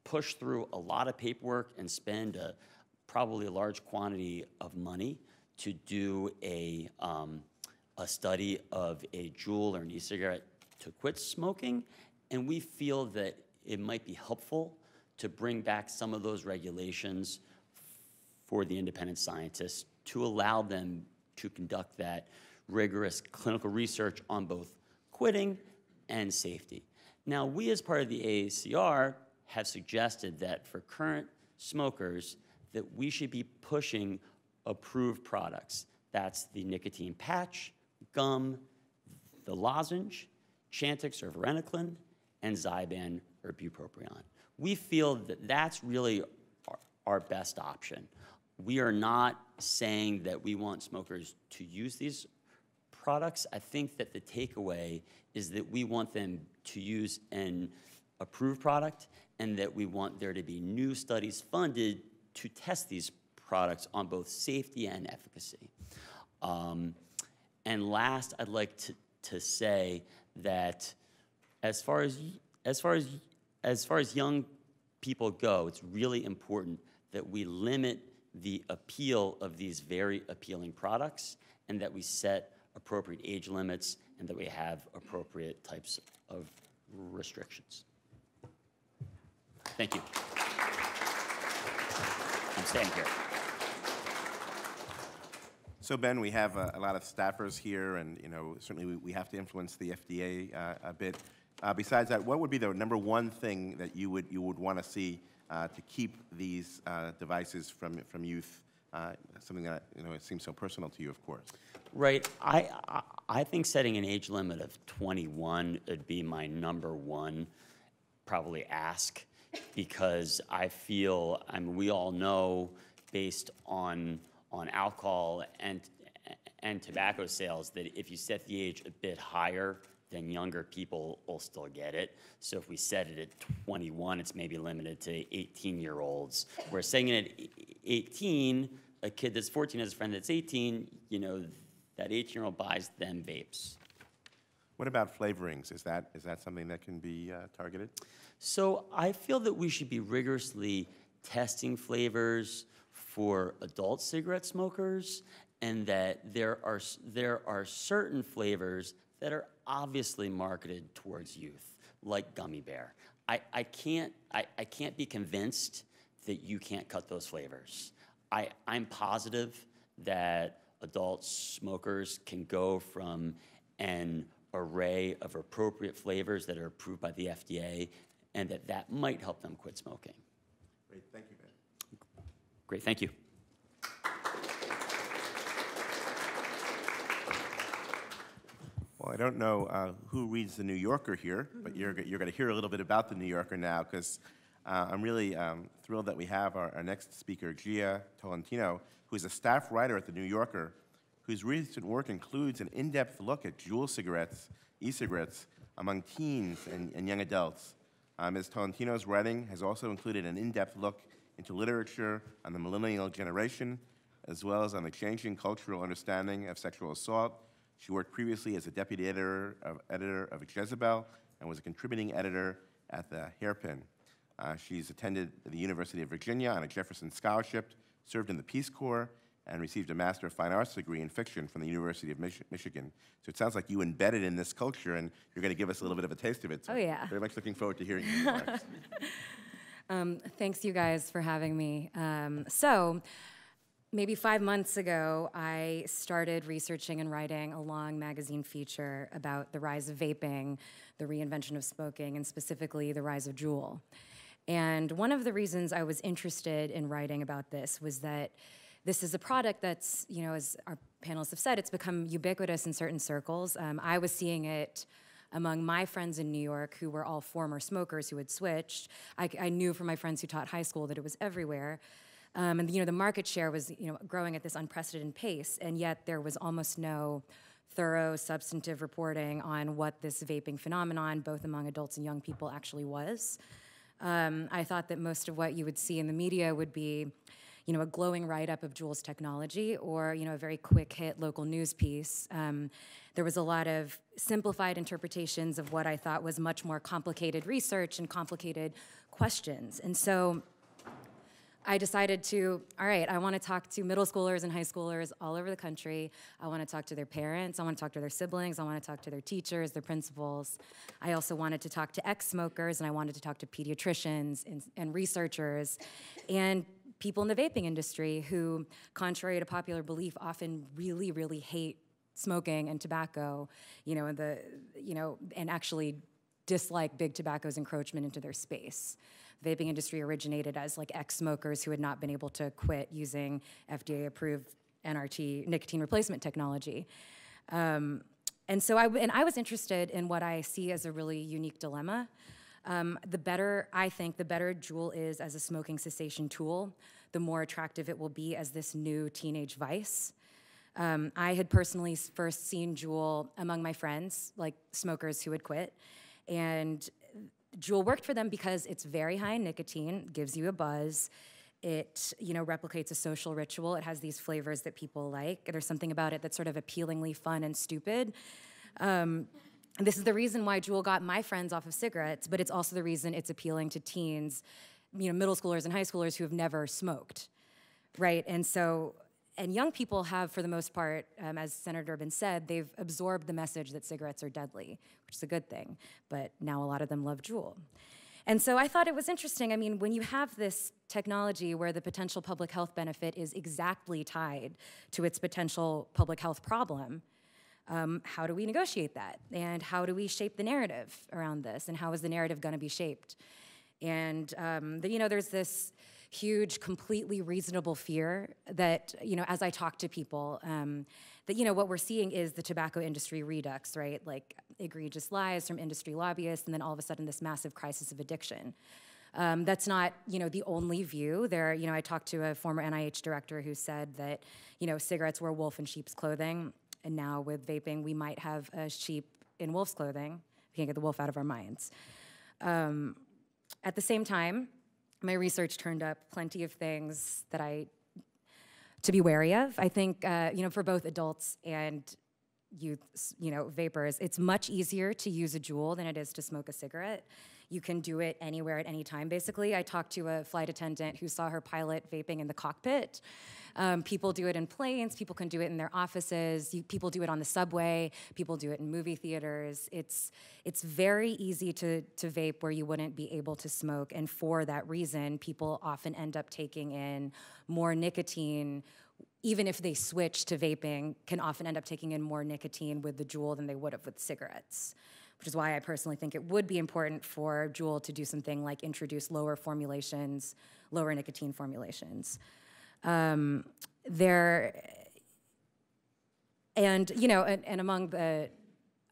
Speaker 4: push through a lot of paperwork and spend probably a large quantity of money to do a study of a Juul or an e-cigarette to quit smoking, and we feel that it might be helpful to bring back some of those regulations for the independent scientists to allow them to conduct that rigorous clinical research on both quitting and safety. Now, we as part of the AACR have suggested that for current smokers that we should be pushing approved products. That's the nicotine patch, gum, the lozenge, Chantix or varenicline, and Zyban or bupropion. We feel that that's really our best option. We are not saying that we want smokers to use these products. I think that the takeaway is that we want them to use an approved product, and that we want there to be new studies funded to test these products on both safety and efficacy. And last, I'd like to say that as far as young people go, it's really important that we limit the appeal of these very appealing products, and that we set appropriate age limits, and that we have appropriate types of restrictions. Thank you. I'm staying here.
Speaker 1: So Ben, we have a lot of staffers here, and certainly we have to influence the FDA a bit. Besides that, what would be the number one thing that you would want to see to keep these devices from youth? Something that it seems so personal to you, of course.
Speaker 4: Right. I think setting an age limit of 21 would be my number one probably ask, because I feel, we all know, based on alcohol and tobacco sales, that if you set the age a bit higher, then younger people will still get it. So if we set it at 21, it's maybe limited to 18-year-olds. Whereas setting it at 18, a kid that's 14 has a friend that's 18, that 18-year-old buys them vapes.
Speaker 1: What about flavorings? Is that something that can be targeted?
Speaker 4: So I feel that we should be rigorously testing flavors for adult cigarette smokers, and that there are certain flavors that are obviously marketed towards youth, like gummy bear. I can't be convinced that you can't cut those flavors. I'm positive that adult smokers can go from an array of appropriate flavors that are approved by the FDA, and that might help them quit smoking.
Speaker 1: Great, thank you, Ben.
Speaker 4: Great, thank you.
Speaker 1: Well, I don't know who reads The New Yorker here, but you're going to hear a little bit about The New Yorker now, because I'm really thrilled that we have our next speaker, Gia Tolentino, who is a staff writer at The New Yorker, whose recent work includes an in-depth look at Juul cigarettes, e-cigarettes, among teens and young adults. Ms. Tolentino's writing has also included an in-depth look into literature on the millennial generation, as well as on the changing cultural understanding of sexual assault. She worked previously as a deputy editor of Jezebel and was a contributing editor at the Hairpin. She's attended the University of Virginia on a Jefferson Scholarship, served in the Peace Corps, and received a Master of Fine Arts degree in fiction from the University of Michigan. So it sounds like you embedded in this culture, and you're going to give us a little bit of a taste of it. So
Speaker 5: Oh, yeah.
Speaker 1: Very much looking forward to hearing your remarks.
Speaker 5: Thanks, you guys, for having me. So maybe 5 months ago, I started researching and writing a long magazine feature about the rise of vaping, the reinvention of smoking, and specifically the rise of Juul. And one of the reasons I was interested in writing about this was that this is a product that's, as our panelists have said, it's become ubiquitous in certain circles. I was seeing it among my friends in New York who were all former smokers who had switched. I knew from my friends who taught high school that it was everywhere. And the market share was growing at this unprecedented pace, and yet there was almost no thorough, substantive reporting on what this vaping phenomenon, both among adults and young people, actually was. I thought that most of what you would see in the media would be a glowing write-up of Juul's technology, or a very quick hit local news piece. There was a lot of simplified interpretations of what I thought was much more complicated research and complicated questions. And so I decided all right, I want to talk to middle schoolers and high schoolers all over the country. I want to talk to their parents. I want to talk to their siblings. I want to talk to their teachers, their principals. I also wanted to talk to ex-smokers, and I wanted to talk to pediatricians and researchers and people in the vaping industry who, contrary to popular belief, often really, really hate smoking and tobacco, and actually dislike big tobacco's encroachment into their space. vaping industry originated as like ex-smokers who had not been able to quit using FDA-approved NRT, nicotine replacement technology. And so I was interested in what I see as a really unique dilemma. I think the better Juul is as a smoking cessation tool, the more attractive it will be as this new teenage vice. I had personally first seen Juul among my friends, like smokers who had quit, and Juul worked for them because it's very high in nicotine, gives you a buzz. It, replicates a social ritual. It has these flavors that people like. There's something about it that's sort of appealingly fun and stupid. This is the reason why Juul got my friends off of cigarettes, but it's also the reason it's appealing to teens, middle schoolers and high schoolers who have never smoked, right? And young people have, for the most part, as Senator Durbin said, they've absorbed the message that cigarettes are deadly, which is a good thing, but now a lot of them love Juul. And so I thought it was interesting. I mean, when you have this technology where the potential public health benefit is exactly tied to its potential public health problem, how do we negotiate that? And how do we shape the narrative around this? And how is the narrative going to be shaped? And there's this huge, completely reasonable fear that, as I talk to people, that, what we're seeing is the tobacco industry redux, right? Like egregious lies from industry lobbyists, and then all of a sudden this massive crisis of addiction. That's not, the only view. I talked to a former NIH director who said that, cigarettes were wolf in sheep's clothing, and now with vaping, we might have a sheep in wolf's clothing. We can't get the wolf out of our minds. At the same time, my research turned up plenty of things that to be wary of. I think, for both adults and youth, vapors, it's much easier to use a Juul than it is to smoke a cigarette. You can do it anywhere at any time, basically. I talked to a flight attendant who saw her pilot vaping in the cockpit. People do it in planes. People can do it in their offices. People do it on the subway. People do it in movie theaters. It's very easy to vape where you wouldn't be able to smoke, and for that reason, people often end up taking in more nicotine. Even if they switch to vaping, can often end up taking in more nicotine with the Juul than they would have with cigarettes, which is why I personally think it would be important for Juul to do something like introduce lower nicotine formulations. And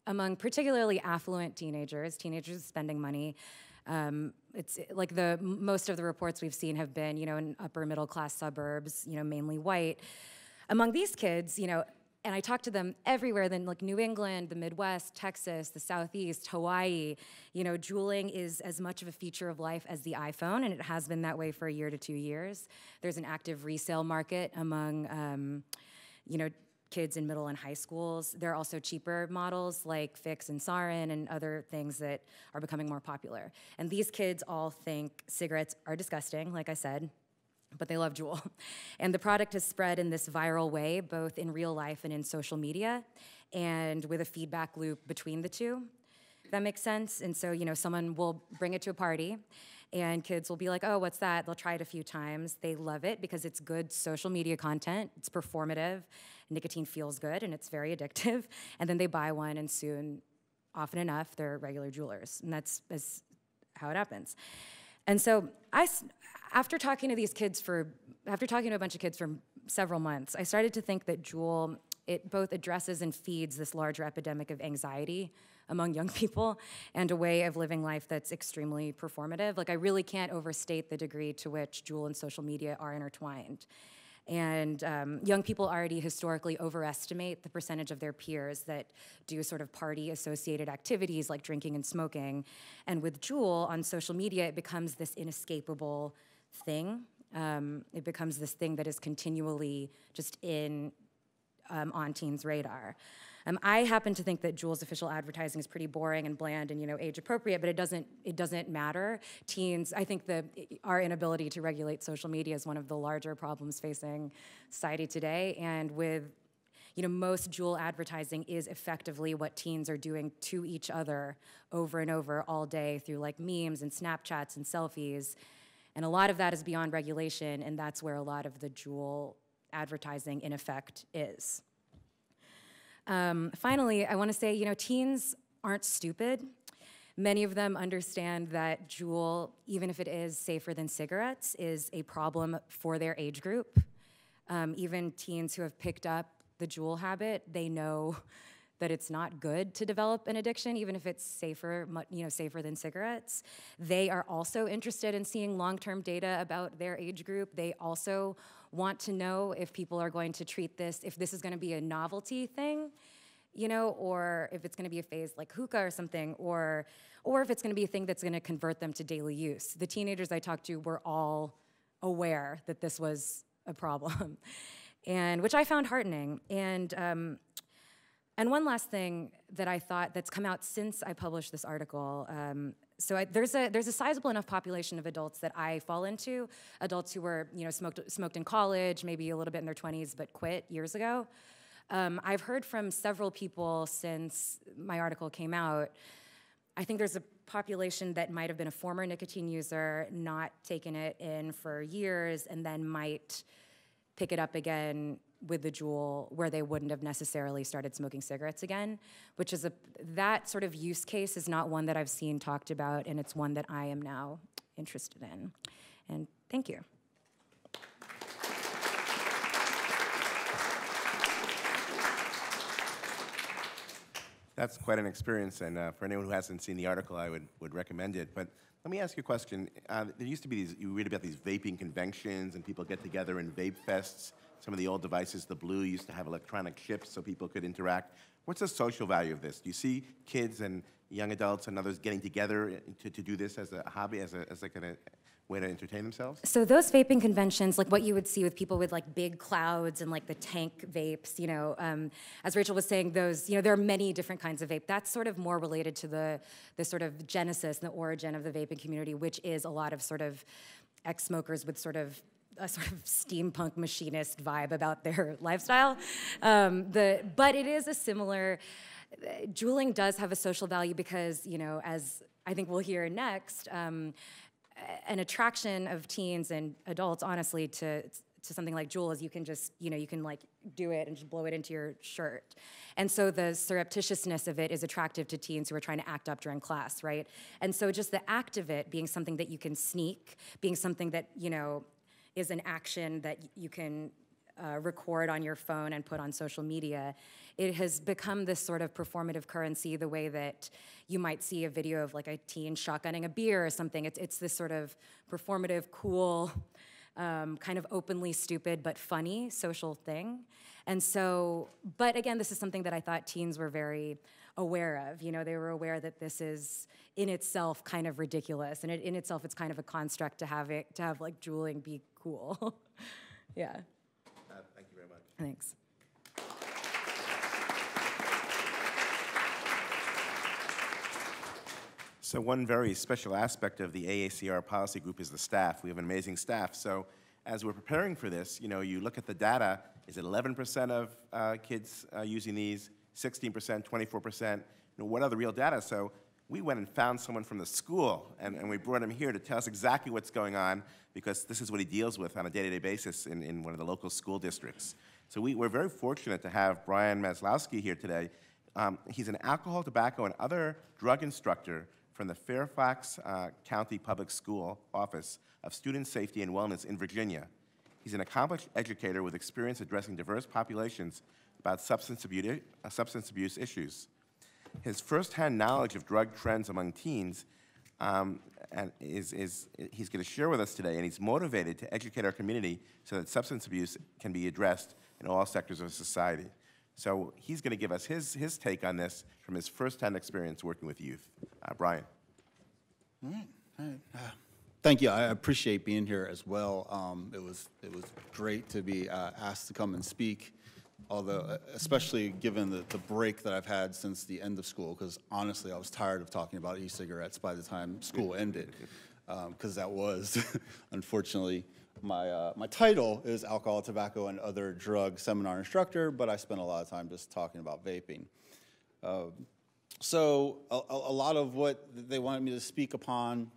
Speaker 5: among particularly affluent teenagers spending money, it's like most of the reports we've seen have been, in upper middle class suburbs, mainly white. Among these kids, and I talked to them everywhere, then like New England, the Midwest, Texas, the Southeast, Hawaii, juuling is as much of a feature of life as the iPhone, and it has been that way for a year to 2 years. There's an active resale market among, kids in middle and high schools. There are also cheaper models like Fix and Sarin and other things that are becoming more popular. And these kids all think cigarettes are disgusting, like I said, but they love Juul. And the product has spread in this viral way, both in real life and in social media, and with a feedback loop between the two. If that makes sense? And so, someone will bring it to a party, and kids will be like, oh, what's that? They'll try it a few times. They love it because it's good social media content. It's performative. Nicotine feels good, and it's very addictive. And then they buy one, and soon, often enough, they're regular Juulers. And that's how it happens. And so after talking to a bunch of kids for several months, I started to think that Juul, it both addresses and feeds this larger epidemic of anxiety among young people and a way of living life that's extremely performative. Like, I really can't overstate the degree to which Juul and social media are intertwined. And young people already historically overestimate the percentage of their peers that do sort of party-associated activities like drinking and smoking. And with Juul on social media, it becomes this inescapable thing. It becomes this thing that is continually just on teens' radar. I happen to think that Juul's official advertising is pretty boring and bland and age appropriate, but it doesn't matter. Teens, I think our inability to regulate social media is one of the larger problems facing society today. And with most Juul advertising is effectively what teens are doing to each other over and over all day through like memes and Snapchats and selfies. And a lot of that is beyond regulation, and that's where a lot of the Juul advertising in effect is. Finally, I want to say, teens aren't stupid. Many of them understand that Juul, even if it is safer than cigarettes, is a problem for their age group. Even teens who have picked up the Juul habit, they know that it's not good to develop an addiction, even if it's safer, safer than cigarettes. They are also interested in seeing long-term data about their age group. They also want to know if people are going to treat this, if this is going to be a novelty thing, or if it's going to be a phase like hookah or something, or if it's going to be a thing that's going to convert them to daily use. The teenagers I talked to were all aware that this was a problem, and which I found heartening. And one last thing that I thought that's come out since I published this article. There's a sizable enough population of adults that I fall into, adults who were smoked in college, maybe a little bit in their 20s, but quit years ago. I've heard from several people since my article came out. I think there's a population that might have been a former nicotine user, not taken it in for years, and then might pick it up again with the Juul, where they wouldn't have necessarily started smoking cigarettes again, which is that sort of use case is not one that I've seen talked about, and it's one that I am now interested in. And thank you.
Speaker 1: That's quite an experience, and for anyone who hasn't seen the article, I would recommend it. But let me ask you a question. There used to be you read about these vaping conventions, and people get together in vape fests. Some of the old devices, the Blue, used to have electronic chips so people could interact. What's the social value of this? Do you see kids and young adults and others getting together to do this as a hobby, as like a way to entertain themselves?
Speaker 5: So those vaping conventions, like what you would see with people with like big clouds and like the tank vapes, as Rachel was saying, those, there are many different kinds of vape. That's sort of more related to the sort of genesis and the origin of the vaping community, which is a lot of sort of ex-smokers with sort of a sort of steampunk machinist vibe about their lifestyle. But it is a similar, Juuling does have a social value because, as I think we'll hear next, an attraction of teens and adults, honestly, to something like Juul is you can just, you can like do it and just blow it into your shirt. And so the surreptitiousness of it is attractive to teens who are trying to act up during class, right? And so just the act of it being something that you can sneak, being something that, is an action that you can record on your phone and put on social media, it has become this sort of performative currency the way that you might see a video of like a teen shotgunning a beer or something. It's this sort of performative, cool, kind of openly stupid but funny social thing. And so, but again, this is something that I thought teens were very aware of. They were aware that this is in itself kind of ridiculous, and in itself it's kind of a construct to have like Juuling be cool. Yeah.
Speaker 1: Thank you very much.
Speaker 5: Thanks.
Speaker 1: So one very special aspect of the AACR policy group is the staff. We have an amazing staff. So as we're preparing for this, you look at the data. Is it 11% of kids using these, 16%, 24%? What are the real data? So we went and found someone from the school, and we brought him here to tell us exactly what's going on, because this is what he deals with on a day-to-day basis in one of the local school districts. So we're very fortunate to have Brian Maslowski here today. He's an alcohol, tobacco, and other drug instructor from the Fairfax County Public School Office of Student Safety and Wellness in Virginia. He's an accomplished educator with experience addressing diverse populations about substance abuse issues. His firsthand knowledge of drug trends among teens he's going to share with us today, and he's motivated to educate our community so that substance abuse can be addressed in all sectors of society. So he's going to give us his take on this from his firsthand experience working with youth. Brian.
Speaker 6: All right. Thank you. I appreciate being here as well. It was great to be asked to come and speak, although especially given the break that I've had since the end of school, because honestly I was tired of talking about e-cigarettes by the time school ended, because that was unfortunately my title is Alcohol, Tobacco, and Other Drug Seminar Instructor, but I spent a lot of time just talking about vaping. So a lot of what they wanted me to speak upon,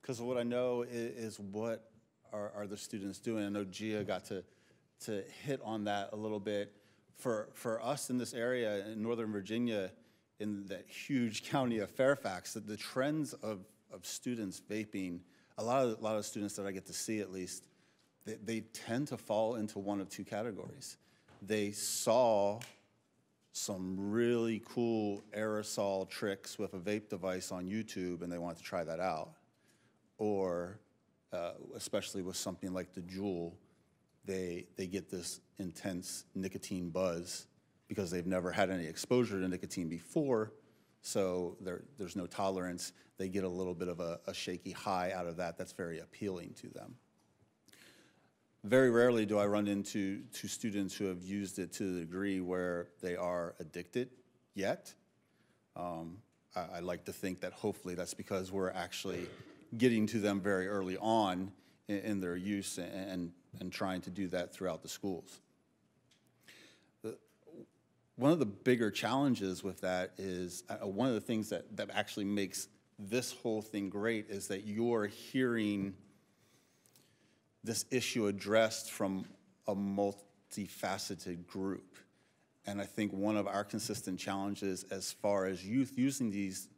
Speaker 6: because what I know is what are the students doing. I know Gia got to hit on that a little bit. For us in this area in Northern Virginia, in that huge county of Fairfax, that the trends of students vaping, a lot of students that I get to see at least, they tend to fall into one of two categories. They saw some really cool aerosol tricks with a vape device on YouTube and they wanted to try that out. Or, especially with something like the Juul, they get this intense nicotine buzz because they've never had any exposure to nicotine before, so there's no tolerance. They get a little bit of a shaky high out of that. That's very appealing to them. Very rarely do I run into students who have used it to the degree where they are addicted yet. I like to think that hopefully that's because we're actually getting to them very early on in their use and trying to do that throughout the schools. One of the bigger challenges with that is, one of the things that actually makes this whole thing great is that you're hearing this issue addressed from a multifaceted group. And I think one of our consistent challenges as far as youth using these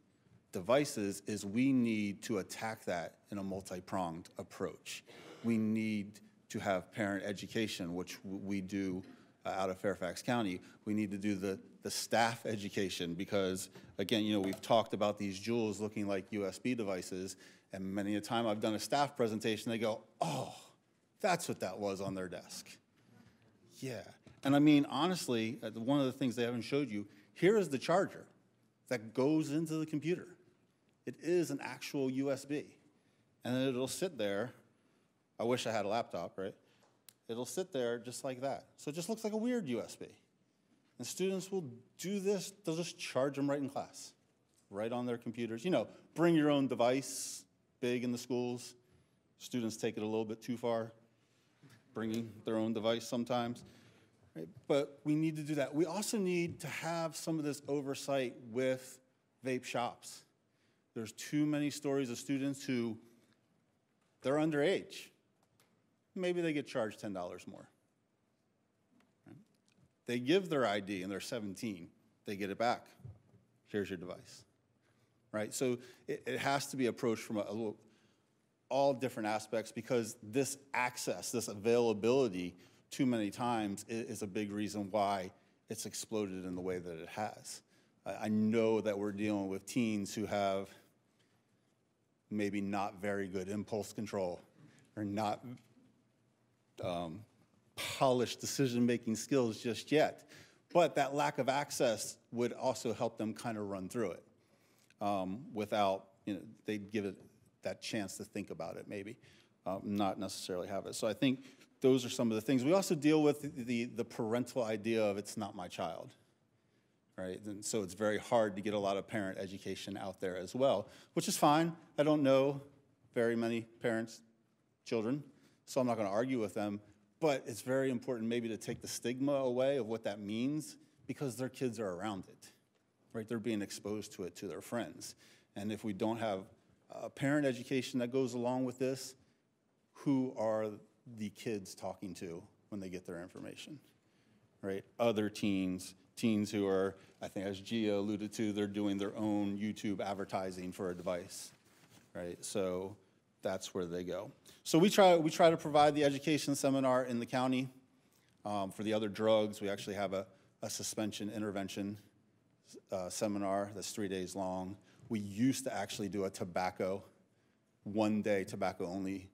Speaker 6: devices is we need to attack that in a multi-pronged approach. We need to have parent education, which we do out of Fairfax County. We need to do the staff education because, again, you know, we've talked about these Juuls looking like USB devices, and many a time I've done a staff presentation, they go, oh, that's what that was on their desk. Yeah. And I mean, honestly, one of the things they haven't showed you, here is the charger that goes into the computer. It is an actual USB. And then it'll sit there. I wish I had a laptop, right? It'll sit there just like that. So it just looks like a weird USB. And students will do this. They'll just charge them right in class, right on their computers. You know, bring your own device, big in the schools. Students take it a little bit too far, bringing their own device sometimes. Right? But we need to do that. We also need to have some of this oversight with vape shops. There's too many stories of students who, they're underage. Maybe they get charged $10 more. Right? They give their ID and they're 17. They get it back. Here's your device. Right? So it has to be approached from all different aspects because this access, this availability too many times is a big reason why it's exploded in the way that it has. I know that we're dealing with teens who have maybe not very good impulse control or not polished decision-making skills just yet. But that lack of access would also help them kind of run through it without, you know, they'd give it that chance to think about it maybe, not necessarily have it. So I think those are some of the things. We also deal with the parental idea of it's not my child, right? And so it's very hard to get a lot of parent education out there as well, which is fine. I don't know very many parents, children, so I'm not going to argue with them, but it's very important maybe to take the stigma away of what that means because their kids are around it, right? They're being exposed to it to their friends. And if we don't have parent education that goes along with this, who are the kids talking to when they get their information, right? Other teens who are, I think as Gia alluded to, they're doing their own YouTube advertising for a device, right? So that's where they go. So we try to provide the education seminar in the county. For the other drugs, we actually have a suspension intervention seminar that's 3 days long. We used to actually do a tobacco, one-day tobacco-only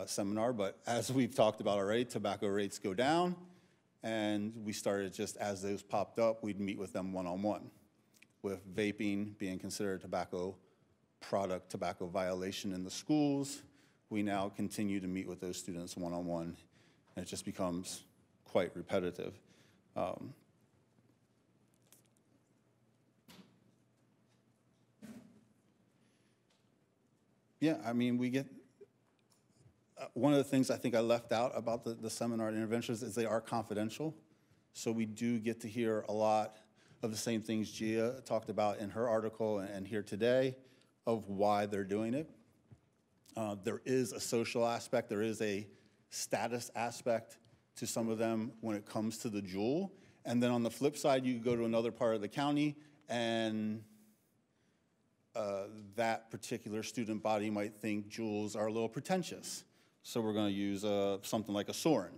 Speaker 6: seminar, but as we've talked about already, tobacco rates go down, and we started just as those popped up, we'd meet with them one-on-one. With vaping being considered a tobacco product, tobacco violation in the schools, we now continue to meet with those students one-on-one, and it just becomes quite repetitive. Yeah, I mean, we get, one of the things I think I left out about the seminar interventions is they are confidential. So we do get to hear a lot of the same things Gia talked about in her article and here today of why they're doing it. There is a social aspect, there is a status aspect to some of them when it comes to the Juul. And then on the flip side, you go to another part of the county and that particular student body might think Joules are a little pretentious. So we're going to use something like a Soren,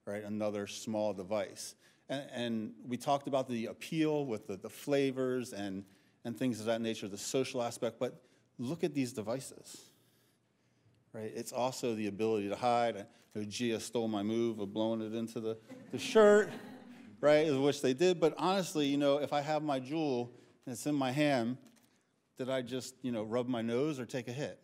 Speaker 6: right? Another small device. And we talked about the appeal with the flavors and things of that nature, the social aspect, but look at these devices, right? It's also the ability to hide. Gia stole my move of blowing it into the shirt, right, which they did. But honestly, you know, if I have my Joule and it's in my hand, did I just, you know, rub my nose or take a hit?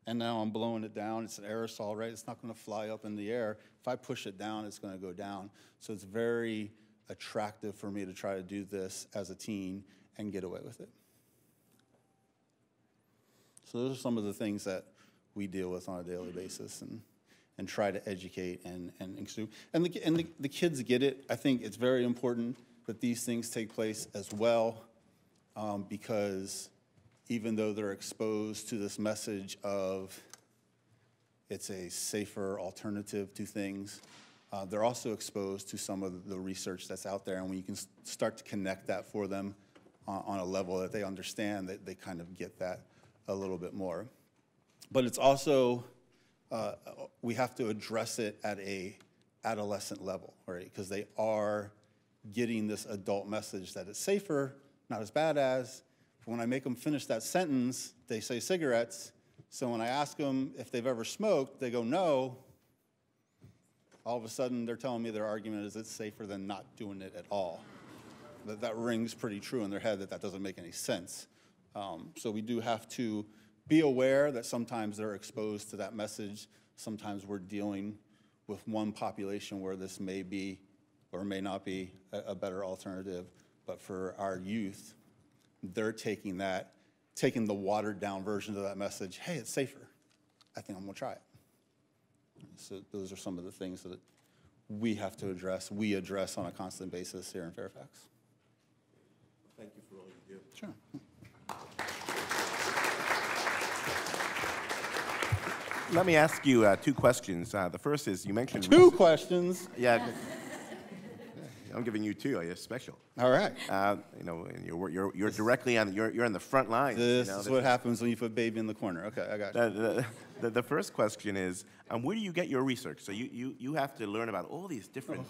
Speaker 6: And now I'm blowing it down. It's an aerosol, right? It's not going to fly up in the air. If I push it down, it's going to go down. So it's very attractive for me to try to do this as a teen and get away with it. So those are some of the things that we deal with on a daily basis and try to educate and include. And the kids get it. I think it's very important that these things take place as well, because even though they're exposed to this message of it's a safer alternative to things, they're also exposed to some of the research that's out there. And when you can start to connect that for them on a level that they understand, that they kind of get that a little bit more. But it's also, we have to address it at a adolescent level, right? Because they are getting this adult message that it's safer, not as bad as. When I make them finish that sentence, they say cigarettes. So when I ask them if they've ever smoked, they go no. All of a sudden, they're telling me their argument is it's safer than not doing it at all. That rings pretty true in their head that doesn't make any sense. So we do have to be aware that sometimes they're exposed to that message. Sometimes we're dealing with one population where this may be or may not be a better alternative. But for our youth, they're taking the watered down version of that message. Hey, it's safer. I think I'm gonna try it. So those are some of the things that we have to address, we address on a constant basis here in Fairfax.
Speaker 1: Thank you for all you do.
Speaker 6: Sure.
Speaker 1: Let me ask you two questions. The first is, you mentioned...
Speaker 6: Two questions?
Speaker 1: Yeah. I'm giving you two. You're special.
Speaker 6: All right.
Speaker 1: You know, you're directly on. You're on the front lines.
Speaker 6: This is what happens when you put baby in the corner. Okay, I got you.
Speaker 1: The first question is, where do you get your research? So you have to learn about all these different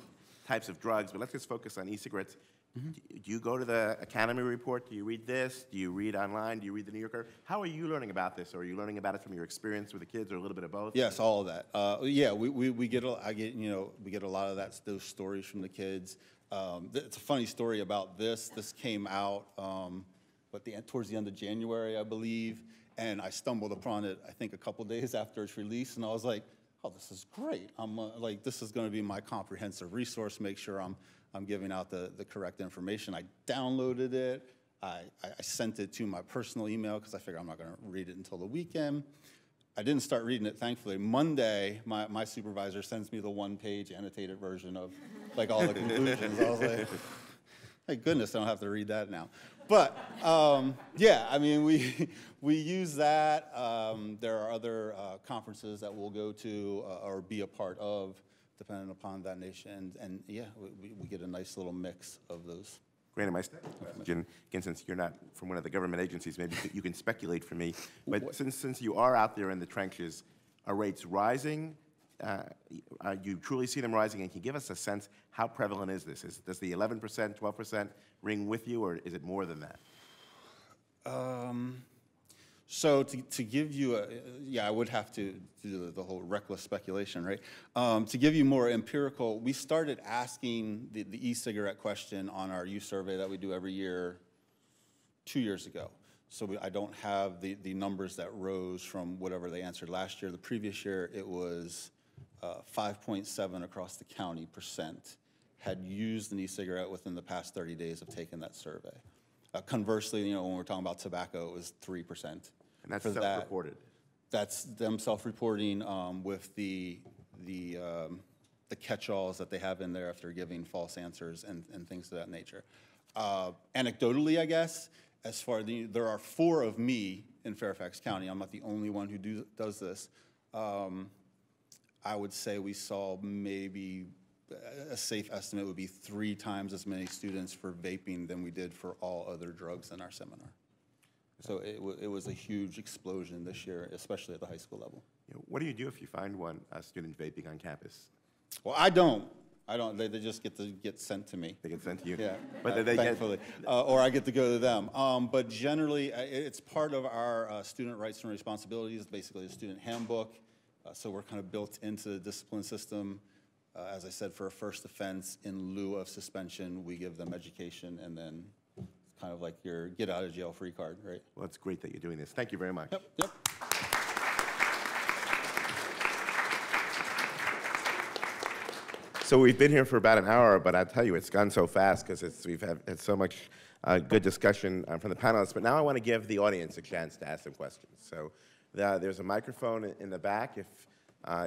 Speaker 1: types of drugs, but let's just focus on e-cigarettes. Mm-hmm. Do you go to the Academy report? Do you read this? Do you read online? Do you read the New Yorker? How are you learning about this? Or are you learning about it from your experience with the kids, or a little bit of both?
Speaker 6: Yes, all of that. Yeah, we get we get a lot of those stories from the kids. It's a funny story about this. This came out towards the end of January, I believe, and I stumbled upon it, I think, a couple days after its release, and I was like, oh, this is great. I'm like, this is going to be my comprehensive resource, make sure I'm giving out the correct information. I downloaded it. I sent it to my personal email because I figured I'm not going to read it until the weekend. I didn't start reading it, thankfully. Monday, my supervisor sends me the one-page annotated version of like all the conclusions. I was like, thank goodness I don't have to read that now. But yeah, I mean, we use that. There are other conferences that we'll go to or be a part of, depending upon that nation. And yeah, we get a nice little mix of those.
Speaker 1: Granted, my second question, again, since you're not from one of the government agencies, maybe you can speculate for me. But since you are out there in the trenches, are rates rising? You truly see them rising? And can you give us a sense, how prevalent is this? Does the 11%, 12% ring with you, or is it more than that?
Speaker 6: So to give you I would have to do the whole reckless speculation, right? To give you more empirical, we started asking the e-cigarette question on our youth survey that we do every year 2 years ago. So I don't have the numbers that rose from whatever they answered last year. The previous year, it was 5.7 across the county % had used an e-cigarette within the past 30 days of taking that survey. Conversely, when we're talking about tobacco, it was 3%.
Speaker 1: And that's self-reported?
Speaker 6: That's them self-reporting with the catch-alls that they have in there after giving false answers and things of that nature. Anecdotally, I guess, as far as there are 4 of me in Fairfax County. I'm not the only one who does this. I would say we saw maybe a safe estimate would be 3 times as many students for vaping than we did for all other drugs in our seminar. So it was a huge explosion this year, especially at the high school level.
Speaker 1: What do you do if you find a student vaping on campus?
Speaker 6: Well, I don't. They just get sent to me.
Speaker 1: They get sent to you?
Speaker 6: Yeah,
Speaker 1: But they
Speaker 6: thankfully. Or I get to go to them. But generally, it's part of our student rights and responsibilities, basically a student handbook. So we're kind of built into the discipline system. As I said, for a first offense, in lieu of suspension, we give them education, and then it's kind of like your get-out-of-jail-free card, right?
Speaker 1: Well, it's great that you're doing this. Thank you very much.
Speaker 6: Yep.
Speaker 1: So we've been here for about an hour, but I tell you, it's gone so fast because we've had so much good discussion from the panelists. But now I want to give the audience a chance to ask some questions. So there's a microphone in the back. If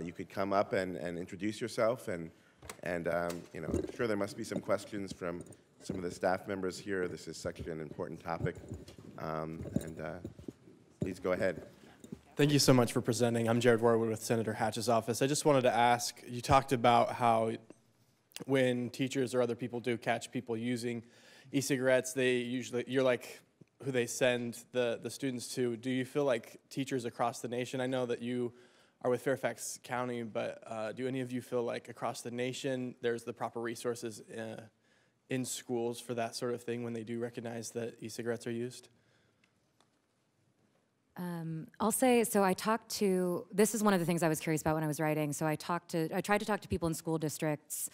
Speaker 1: you could come up and introduce yourself, and you know, I'm sure there must be some questions from some of the staff members here. This is such an important topic, please go ahead.
Speaker 7: Thank you so much for presenting. I'm Jared Warwood with Senator Hatch's office. I just wanted to ask, you talked about how when teachers or other people do catch people using e-cigarettes, you're like who they send the students to. Do you feel like teachers across the nation, I know that you are with Fairfax County, but do any of you feel like across the nation there's the proper resources in schools for that sort of thing when they do recognize that e-cigarettes are used?
Speaker 5: I'll say, so this is one of the things I was curious about when I was writing. So I tried to talk to people in school districts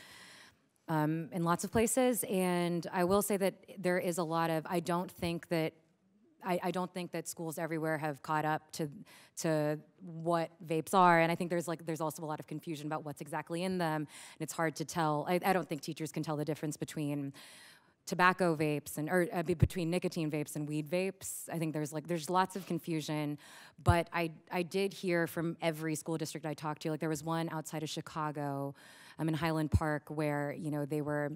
Speaker 5: in lots of places, and I will say that there is a lot of, I don't think that schools everywhere have caught up to what vapes are, and I think there's also a lot of confusion about what's exactly in them, and it's hard to tell. I don't think teachers can tell the difference between tobacco vapes or between nicotine vapes and weed vapes. I think there's lots of confusion, but I did hear from every school district I talked to. Like there was one outside of Chicago, in Highland Park, where they were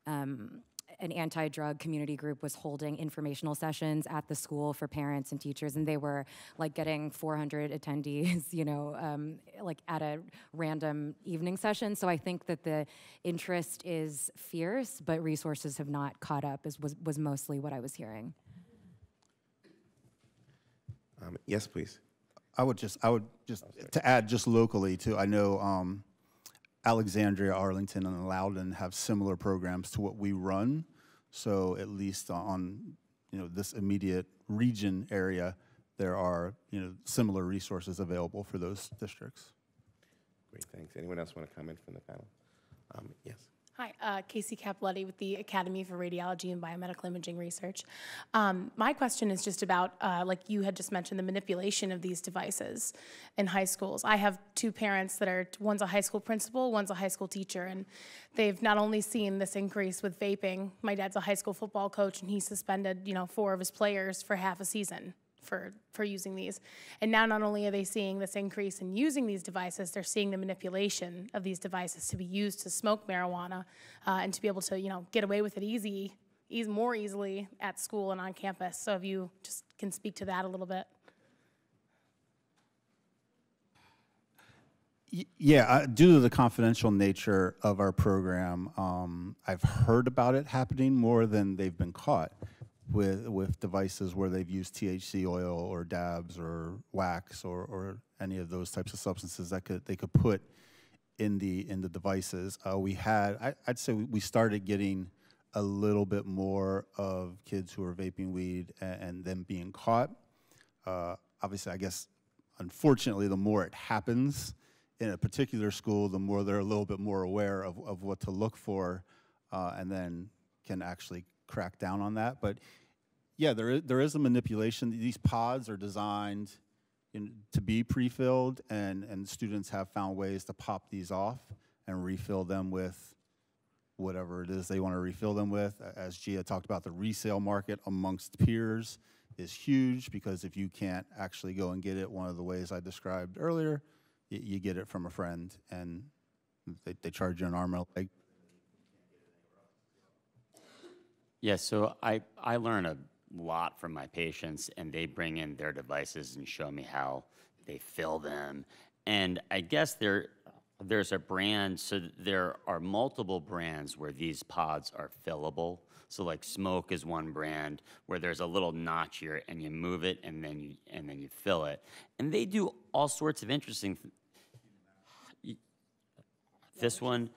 Speaker 5: an anti-drug community group was holding informational sessions at the school for parents and teachers, and they were like getting 400 attendees, like at a random evening session. So I think that the interest is fierce, but resources have not caught up, was mostly what I was hearing.
Speaker 1: Yes, please.
Speaker 6: I would just to add just locally too. I know Alexandria, Arlington, and Loudoun have similar programs to what we run. So at least on this immediate region area, there are similar resources available for those districts.
Speaker 1: Great, thanks. Anyone else want to comment from the panel? Yes.
Speaker 8: Hi, Casey Capoletti with the Academy for Radiology and Biomedical Imaging Research. My question is just about, like you had just mentioned, the manipulation of these devices in high schools. I have 2 parents one's a high school principal, one's a high school teacher, and they've not only seen this increase with vaping. My dad's a high school football coach, and he suspended 4 of his players for half a season for using these. And now not only are they seeing this increase in using these devices, they're seeing the manipulation of these devices to be used to smoke marijuana and to be able to, get away with it more easily at school and on campus. So if you just can speak to that a little bit.
Speaker 6: Yeah, due to the confidential nature of our program, I've heard about it happening more than they've been caught with devices where they've used THC oil or dabs or wax or any of those types of substances that they could put in the devices. I'd say we started getting a little bit more of kids who are vaping weed and them being caught. Obviously, I guess, unfortunately, the more it happens in a particular school, the more they're a little bit more aware of what to look for, and then can actually crack down on that. But yeah, there is a manipulation. These pods are designed to be pre-filled, and students have found ways to pop these off and refill them with whatever it is they want to refill them with. As Gia talked about, the resale market amongst peers is huge, because if you can't actually go and get it one of the ways I described earlier, you get it from a friend, and they charge you an arm and a leg.
Speaker 4: Yeah, so I learn a lot from my patients, and they bring in their devices and show me how they fill them. And I guess there's a brand, so there are multiple brands where these pods are fillable. So like Smoke is one brand where there's a little notch here and you move it and then you fill it. And they do all sorts of interesting this one.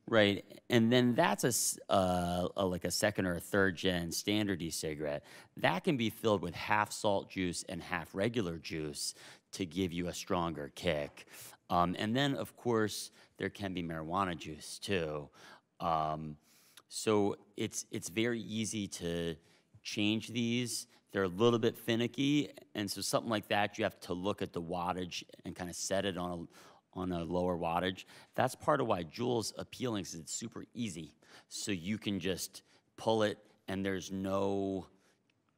Speaker 4: Right, and then that's like a second or a third gen standard e-cigarette. That can be filled with half salt juice and half regular juice to give you a stronger kick. And then, of course, there can be marijuana juice too. So it's very easy to change these. They're a little bit finicky, and so something like that, you have to look at the wattage and kind of set it on a lower wattage. That's part of why Juul's appealing, is it's super easy. So you can just pull it and there's no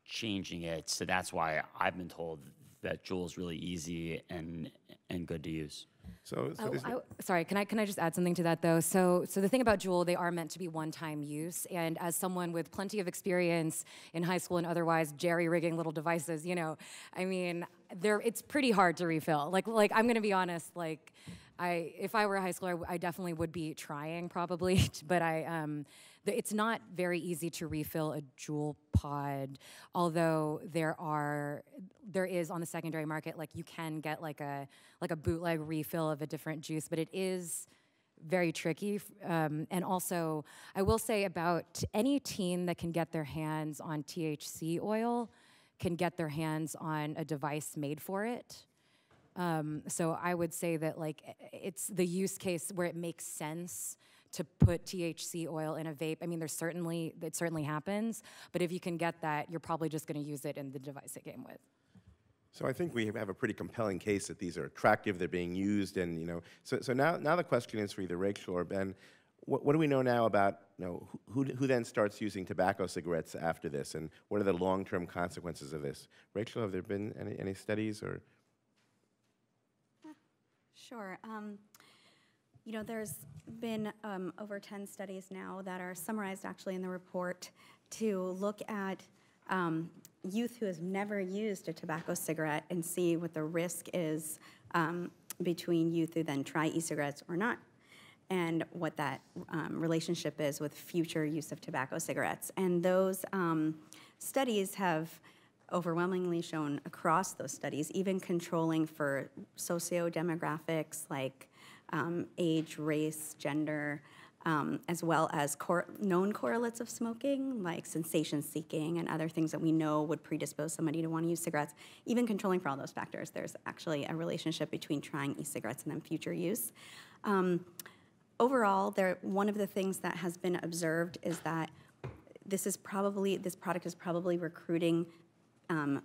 Speaker 4: changing it. So that's why I've been told that Juul's really easy and good to use.
Speaker 5: Sorry, can I just add something to that though? So the thing about Juul, they are meant to be one-time use, and as someone with plenty of experience in high school and otherwise jerry-rigging little devices, you know, I mean, it's pretty hard to refill. Like I'm gonna be honest, like if I were a high schooler, I definitely would be trying probably, but it's not very easy to refill a Juul pod, although there is on the secondary market, like you can get like a bootleg refill of a different juice, but it is very tricky. And also, I will say about any teen that can get their hands on THC oil can get their hands on a device made for it. So I would say that like it's the use case where it makes sense to put THC oil in a vape. I mean, it certainly happens, but if you can get that, you're probably just gonna use it in the device it came with.
Speaker 1: So I think we have a pretty compelling case that these are attractive, they're being used, and you know, so now the question is for either Rachel or Ben, what do we know now about, you know, who then starts using tobacco cigarettes after this, and what are the long-term consequences of this? Rachel, have there been any studies or?
Speaker 3: Sure. You know, there's been over 10 studies now that are summarized actually in the report to look at youth who has never used a tobacco cigarette and see what the risk is between youth who then try e-cigarettes or not, and what that relationship is with future use of tobacco cigarettes. And those studies have overwhelmingly shown across those studies, even controlling for socio-demographics like age, race, gender, as well as known correlates of smoking, like sensation-seeking and other things that we know would predispose somebody to want to use cigarettes. Even controlling for all those factors, there's actually a relationship between trying e-cigarettes and then future use. Overall, one of the things that has been observed is that this product is probably recruiting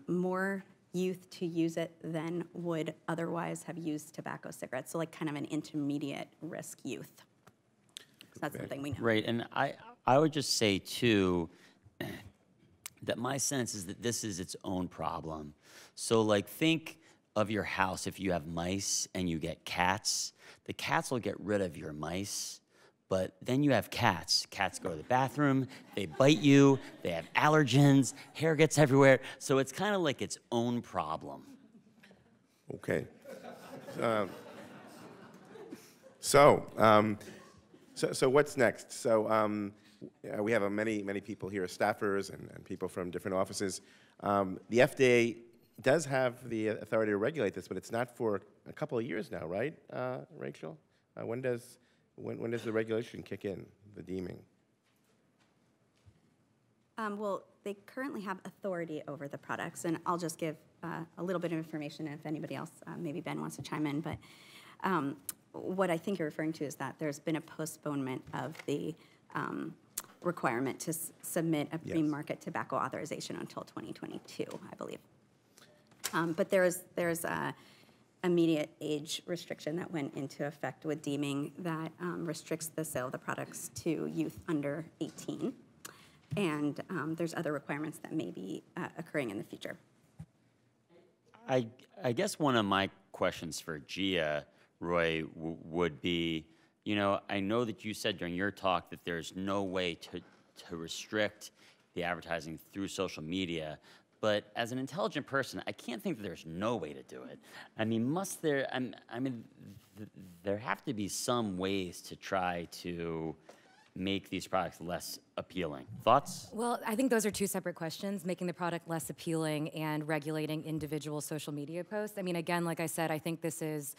Speaker 3: more youth to use it than would otherwise have used tobacco cigarettes, so like kind of an intermediate risk youth. So that's something we know.
Speaker 4: Right, and I would just say too, that my sense is that this is its own problem. So like think of your house if you have mice and you get cats, the cats will get rid of your mice, but then you have cats. Cats go to the bathroom, they bite you, they have allergens, hair gets everywhere. So it's kind of like its own problem.
Speaker 1: Okay. So what's next? So we have many people here, staffers and people from different offices. The FDA does have the authority to regulate this, but it's not for a couple of years now, right, Rachel? When does the regulation kick in, the deeming?
Speaker 3: Well, they currently have authority over the products, and I'll just give a little bit of information, and if anybody else, maybe Ben wants to chime in, but what I think you're referring to is that there's been a postponement of the requirement to submit a pre-market tobacco authorization until 2022, I believe. But there's a immediate age restriction that went into effect with deeming that restricts the sale of the products to youth under 18. And there's other requirements that may be occurring in the future.
Speaker 4: I guess one of my questions for Gia, Roy, would be, you know, I know that you said during your talk that there's no way to restrict the advertising through social media, But as an intelligent person, I can't think that there's no way to do it. I mean, must there, I mean, there have to be some ways to try to make these products less appealing. Thoughts?
Speaker 5: Well, I think those are two separate questions, making the product less appealing and regulating individual social media posts. I mean, again, like I said, I think this is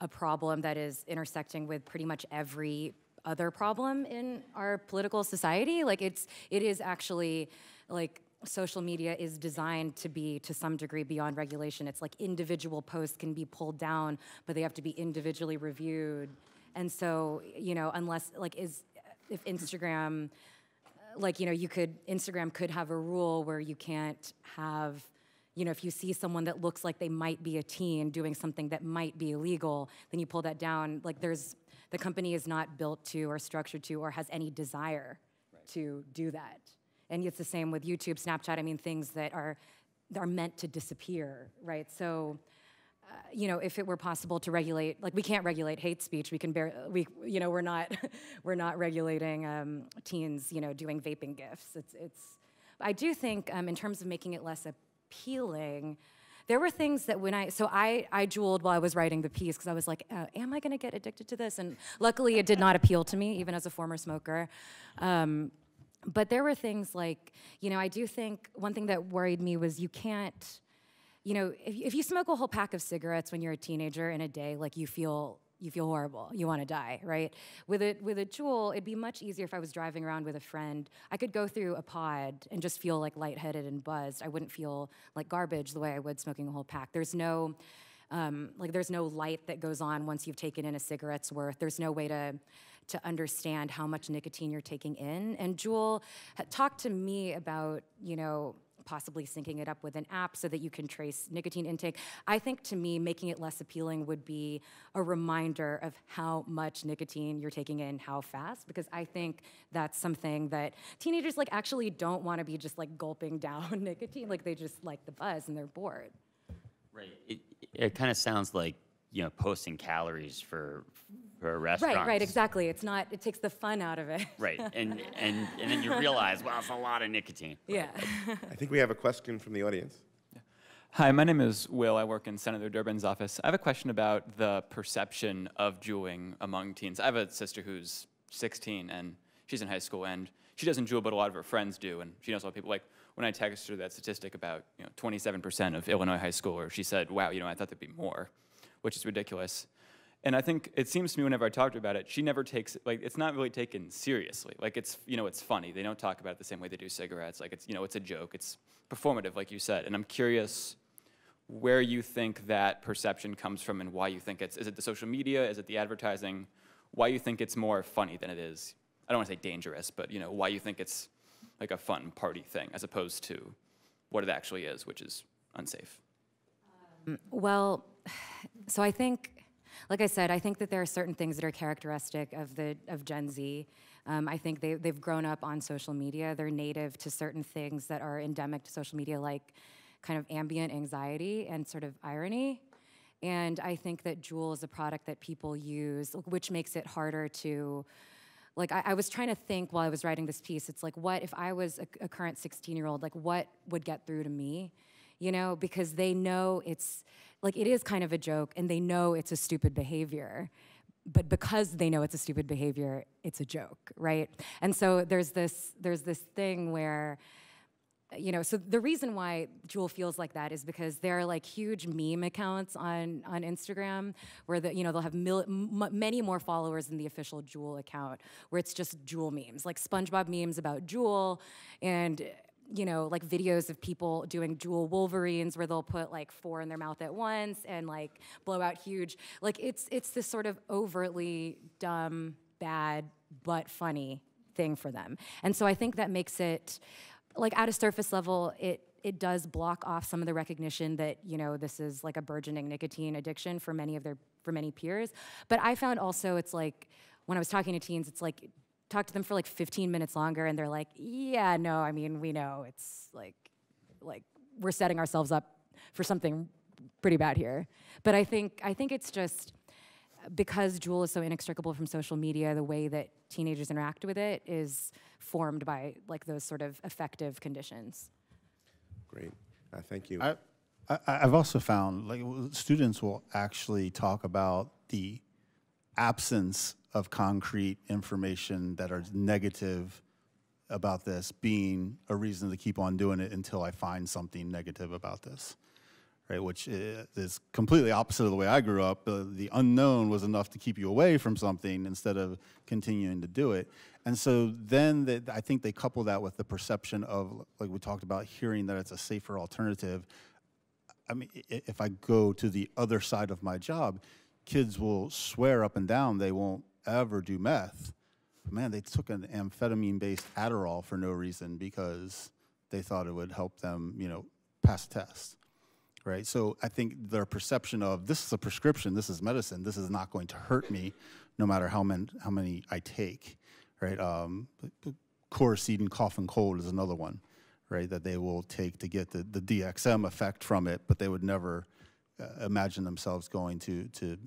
Speaker 5: a problem that is intersecting with pretty much every other problem in our political society. Like it is actually like social media is designed to be to some degree beyond regulation. It's like individual posts can be pulled down, but they have to be individually reviewed. And so, you know, unless like if Instagram, like, you know, Instagram could have a rule where you can't have, you know, if you see someone that looks like they might be a teen doing something that might be illegal, then you pull that down. Like the company is not built to or structured to or has any desire to do that. And it's the same with YouTube, Snapchat, I mean, things that are meant to disappear, right? So, you know, if it were possible to regulate, like we can't regulate hate speech, you know, we're not regulating teens, you know, doing vaping gifts. I do think in terms of making it less appealing, there were things that I jeweled while I was writing the piece because I was like, am I gonna get addicted to this? And luckily it did not appeal to me, even as a former smoker. But there were things like, you know, I do think one thing that worried me was you can't, you know, if you smoke a whole pack of cigarettes when you're a teenager in a day, like you feel horrible, you want to die, right? With a Juul, it'd be much easier if I was driving around with a friend. I could go through a pod and just feel like lightheaded and buzzed. I wouldn't feel like garbage the way I would smoking a whole pack. There's no light that goes on once you've taken in a cigarette's worth. There's no way to understand how much nicotine you're taking in. And Juul had talked to me about, you know, possibly syncing it up with an app so that you can trace nicotine intake. I think to me, making it less appealing would be a reminder of how much nicotine you're taking in, how fast, because I think that's something that teenagers like actually don't want to be just like gulping down nicotine. Like they just like the buzz and they're bored.
Speaker 4: Right. It kind of sounds like, you know, posting calories for a restaurant.
Speaker 5: Right, exactly. It takes the fun out of it.
Speaker 4: Right, and then you realize, well, it's a lot of nicotine.
Speaker 5: Yeah.
Speaker 1: I think we have a question from the audience.
Speaker 9: Hi, my name is Will. I work in Senator Durbin's office. I have a question about the perception of juuling among teens. I have a sister who's 16, and she's in high school, and she doesn't juul, but a lot of her friends do, and she knows a lot of people. Like, when I texted her that statistic about, you know, 27% of Illinois high schoolers, she said, wow, you know, I thought there'd be more, which is ridiculous. And I think it seems to me whenever I talk to her about it, she never takes, like, it's not really taken seriously. Like, it's, you know, it's funny. They don't talk about it the same way they do cigarettes. Like, it's, you know, it's a joke. It's performative, like you said. And I'm curious where you think that perception comes from and why you think is it the social media? Is it the advertising? Why you think it's more funny than it is, I don't want to say dangerous, but, you know, why you think it's like a fun party thing as opposed to what it actually is, which is unsafe.
Speaker 5: Well, so I think, like I said, I think that there are certain things that are characteristic of Gen Z. I think they've grown up on social media. They're native to certain things that are endemic to social media, like kind of ambient anxiety and sort of irony. And I think that Juul is a product that people use, which makes it harder to, like, I was trying to think while I was writing this piece, it's like, what if I was a current 16-year-old, like, what would get through to me? You know, because they know it's, like, it is kind of a joke, and they know it's a stupid behavior. But because they know it's a stupid behavior, it's a joke, right? And so there's this thing where, you know, so the reason why Juul feels like that is because there are like huge meme accounts on Instagram where they'll have many more followers than the official Juul account, where it's just Juul memes, like SpongeBob memes about Juul, and you know, like videos of people doing Juul Wolverines where they'll put like 4 in their mouth at once and like blow out huge, like it's this sort of overtly dumb, bad, but funny thing for them. And so I think that makes it, like, at a surface level, it does block off some of the recognition that, you know, this is like a burgeoning nicotine addiction for many peers. But I found also it's like, when I was talking to teens, it's like, talk to them for like 15 minutes longer and they're like, yeah, no, I mean, we know it's like we're setting ourselves up for something pretty bad here. But I think it's just because Juul is so inextricable from social media, the way that teenagers interact with it is formed by like those sort of affective conditions.
Speaker 1: Great. Thank you.
Speaker 6: I've also found, like, students will actually talk about the absence of concrete information that are negative about this being a reason to keep on doing it until I find something negative about this, right? Which is completely opposite of the way I grew up. The unknown was enough to keep you away from something instead of continuing to do it. And so then I think they couple that with the perception of, like we talked about, hearing that it's a safer alternative. I mean, if I go to the other side of my job, kids will swear up and down they won't ever do meth. But man, they took an amphetamine-based Adderall for no reason because they thought it would help them, you know, pass a test, right? So I think their perception of this is a prescription, this is medicine, this is not going to hurt me no matter how many I take, right? Coricidin cough and cold is another one, right, that they will take to get the DXM effect from it, but they would never imagine themselves going to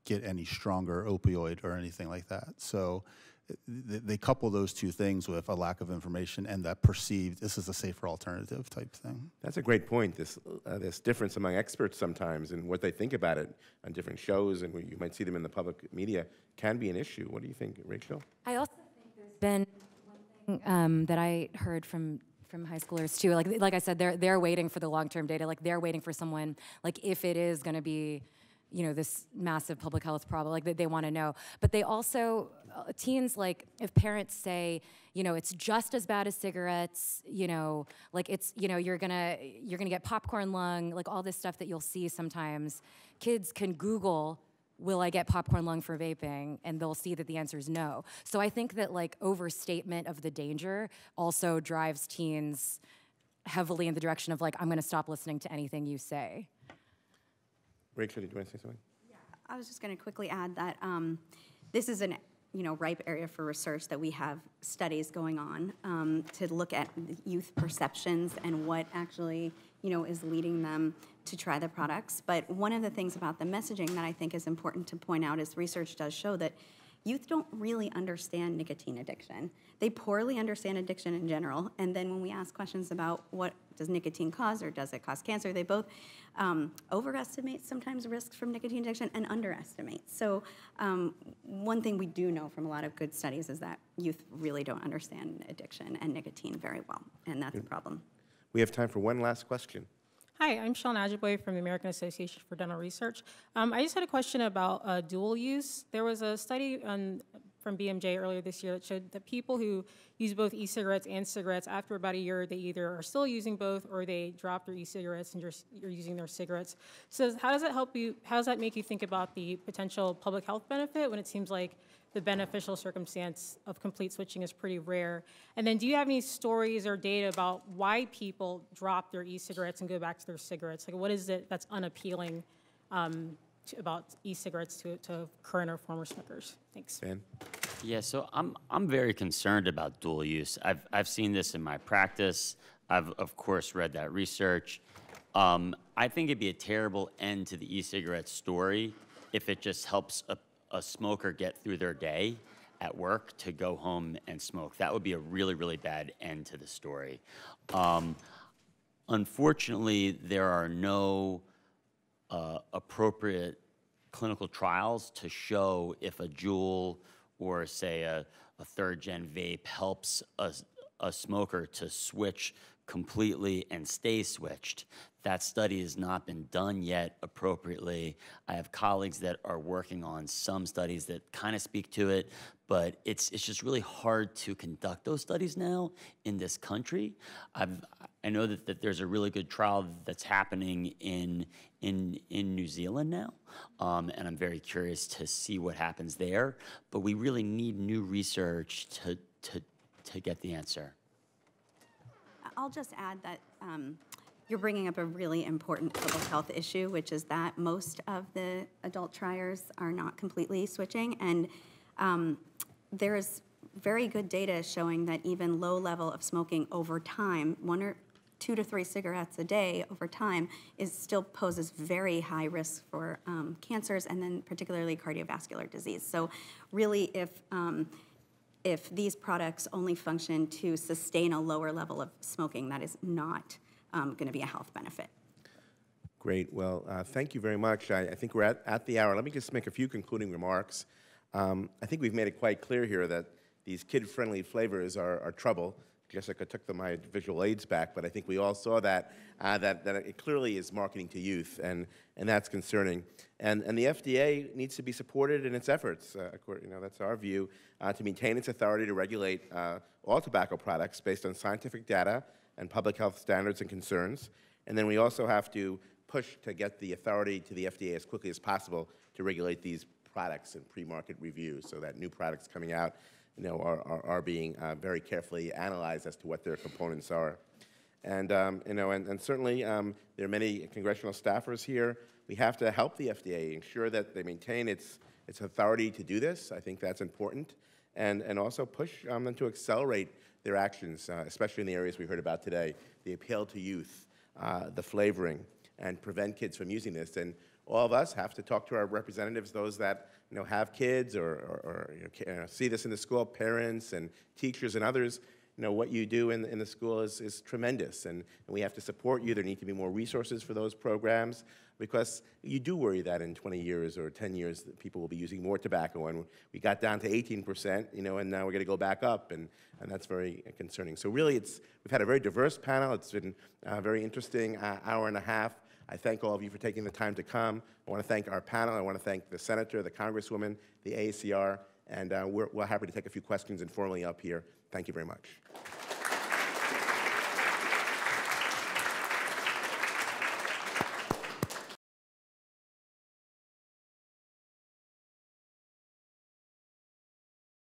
Speaker 6: get any stronger opioid or anything like that. So they couple those two things with a lack of information and that perceived this is a safer alternative type thing.
Speaker 1: That's a great point, this difference among experts sometimes and what they think about it on different shows, and you might see them in the public media, can be an issue. What do you think, Rachel?
Speaker 5: I also think there's been one thing that I heard from high schoolers too. Like I said, they're waiting for the long-term data. Like they're waiting for someone, like if it is going to be, you know, this massive public health problem, like they want to know. But they also, teens, like if parents say, you know, it's just as bad as cigarettes, you know, like it's, you know, you're gonna get popcorn lung, like all this stuff that you'll see sometimes. Kids can Google, will I get popcorn lung for vaping? And they'll see that the answer is no. So I think that like overstatement of the danger also drives teens heavily in the direction of like, I'm gonna stop listening to anything you say.
Speaker 1: Rachel, did you want to say something?
Speaker 3: Yeah, I was just gonna quickly add that this is an ripe area for research, that we have studies going on to look at youth perceptions and what actually is leading them to try the products. But one of the things about the messaging that I think is important to point out is research does show that youth don't really understand nicotine addiction. They poorly understand addiction in general, and then when we ask questions about what does nicotine cause or does it cause cancer, they both overestimate sometimes risks from nicotine addiction and underestimate. So one thing we do know from a lot of good studies is that youth really don't understand addiction and nicotine very well, and that's a problem.
Speaker 1: We have time for one last question.
Speaker 10: Hi, I'm Sean Ajiboye from the American Association for Dental Research. I just had a question about dual use. There was a study from BMJ earlier this year that showed that people who use both e-cigarettes and cigarettes, after about a year, they either are still using both or they drop their e-cigarettes and you're using their cigarettes. So how does that help you, how does that make you think about the potential public health benefit when it seems like the beneficial circumstance of complete switching is pretty rare? And then do you have any stories or data about why people drop their e-cigarettes and go back to their cigarettes? Like what is it that's unappealing about e-cigarettes to current or former smokers? Thanks.
Speaker 1: Ben?
Speaker 4: Yeah, so I'm very concerned about dual use. I've seen this in my practice. I've of course read that research. I think it'd be a terrible end to the e-cigarette story if it just helps a smoker get through their day at work to go home and smoke. That would be a really, really bad end to the story. Unfortunately, there are no appropriate clinical trials to show if a Juul or say a third-gen vape helps a smoker to switch completely and stay switched. That study has not been done yet appropriately. I have colleagues that are working on some studies that kind of speak to it, but it's just really hard to conduct those studies now in this country. I know that there's a really good trial that's happening in New Zealand now, and I'm very curious to see what happens there. But we really need new research to get the answer.
Speaker 3: I'll just add that you're bringing up a really important public health issue, which is that most of the adult triers are not completely switching, and there is very good data showing that even low level of smoking over time, 1 or 2 to 3 cigarettes a day over time, still poses very high risk for cancers and then particularly cardiovascular disease. So really, if these products only function to sustain a lower level of smoking, that is not going to be a health benefit.
Speaker 1: Great. Well, thank you very much. I think we're at the hour. Let me just make a few concluding remarks. I think we've made it quite clear here that these kid-friendly flavors are trouble. Jessica took my visual aids back, but I think we all saw that it clearly is marketing to youth, and that's concerning. And the FDA needs to be supported in its efforts. That's our view, to maintain its authority to regulate all tobacco products based on scientific data and public health standards and concerns. And then we also have to push to get the authority to the FDA as quickly as possible to regulate these products and pre-market reviews, so that new products coming out are being very carefully analyzed as to what their components are. And, and certainly there are many congressional staffers here. We have to help the FDA ensure that they maintain its authority to do this. I think that's important. And also push them to accelerate their actions, especially in the areas we heard about today, the appeal to youth, the flavoring, and prevent kids from using this. And all of us have to talk to our representatives, those that have kids or see this in the school, parents and teachers and others. What you do in the school is tremendous, and we have to support you. There need to be more resources for those programs, because you do worry that in 20 years or 10 years that people will be using more tobacco, and we got down to 18%, and now we're going to go back up, and that's very concerning. So really, we've had a very diverse panel. It's been a very interesting hour and a half. I thank all of you for taking the time to come. I want to thank our panel. I want to thank the senator, the congresswoman, the AACR, and we're happy to take a few questions informally up here. Thank you very much.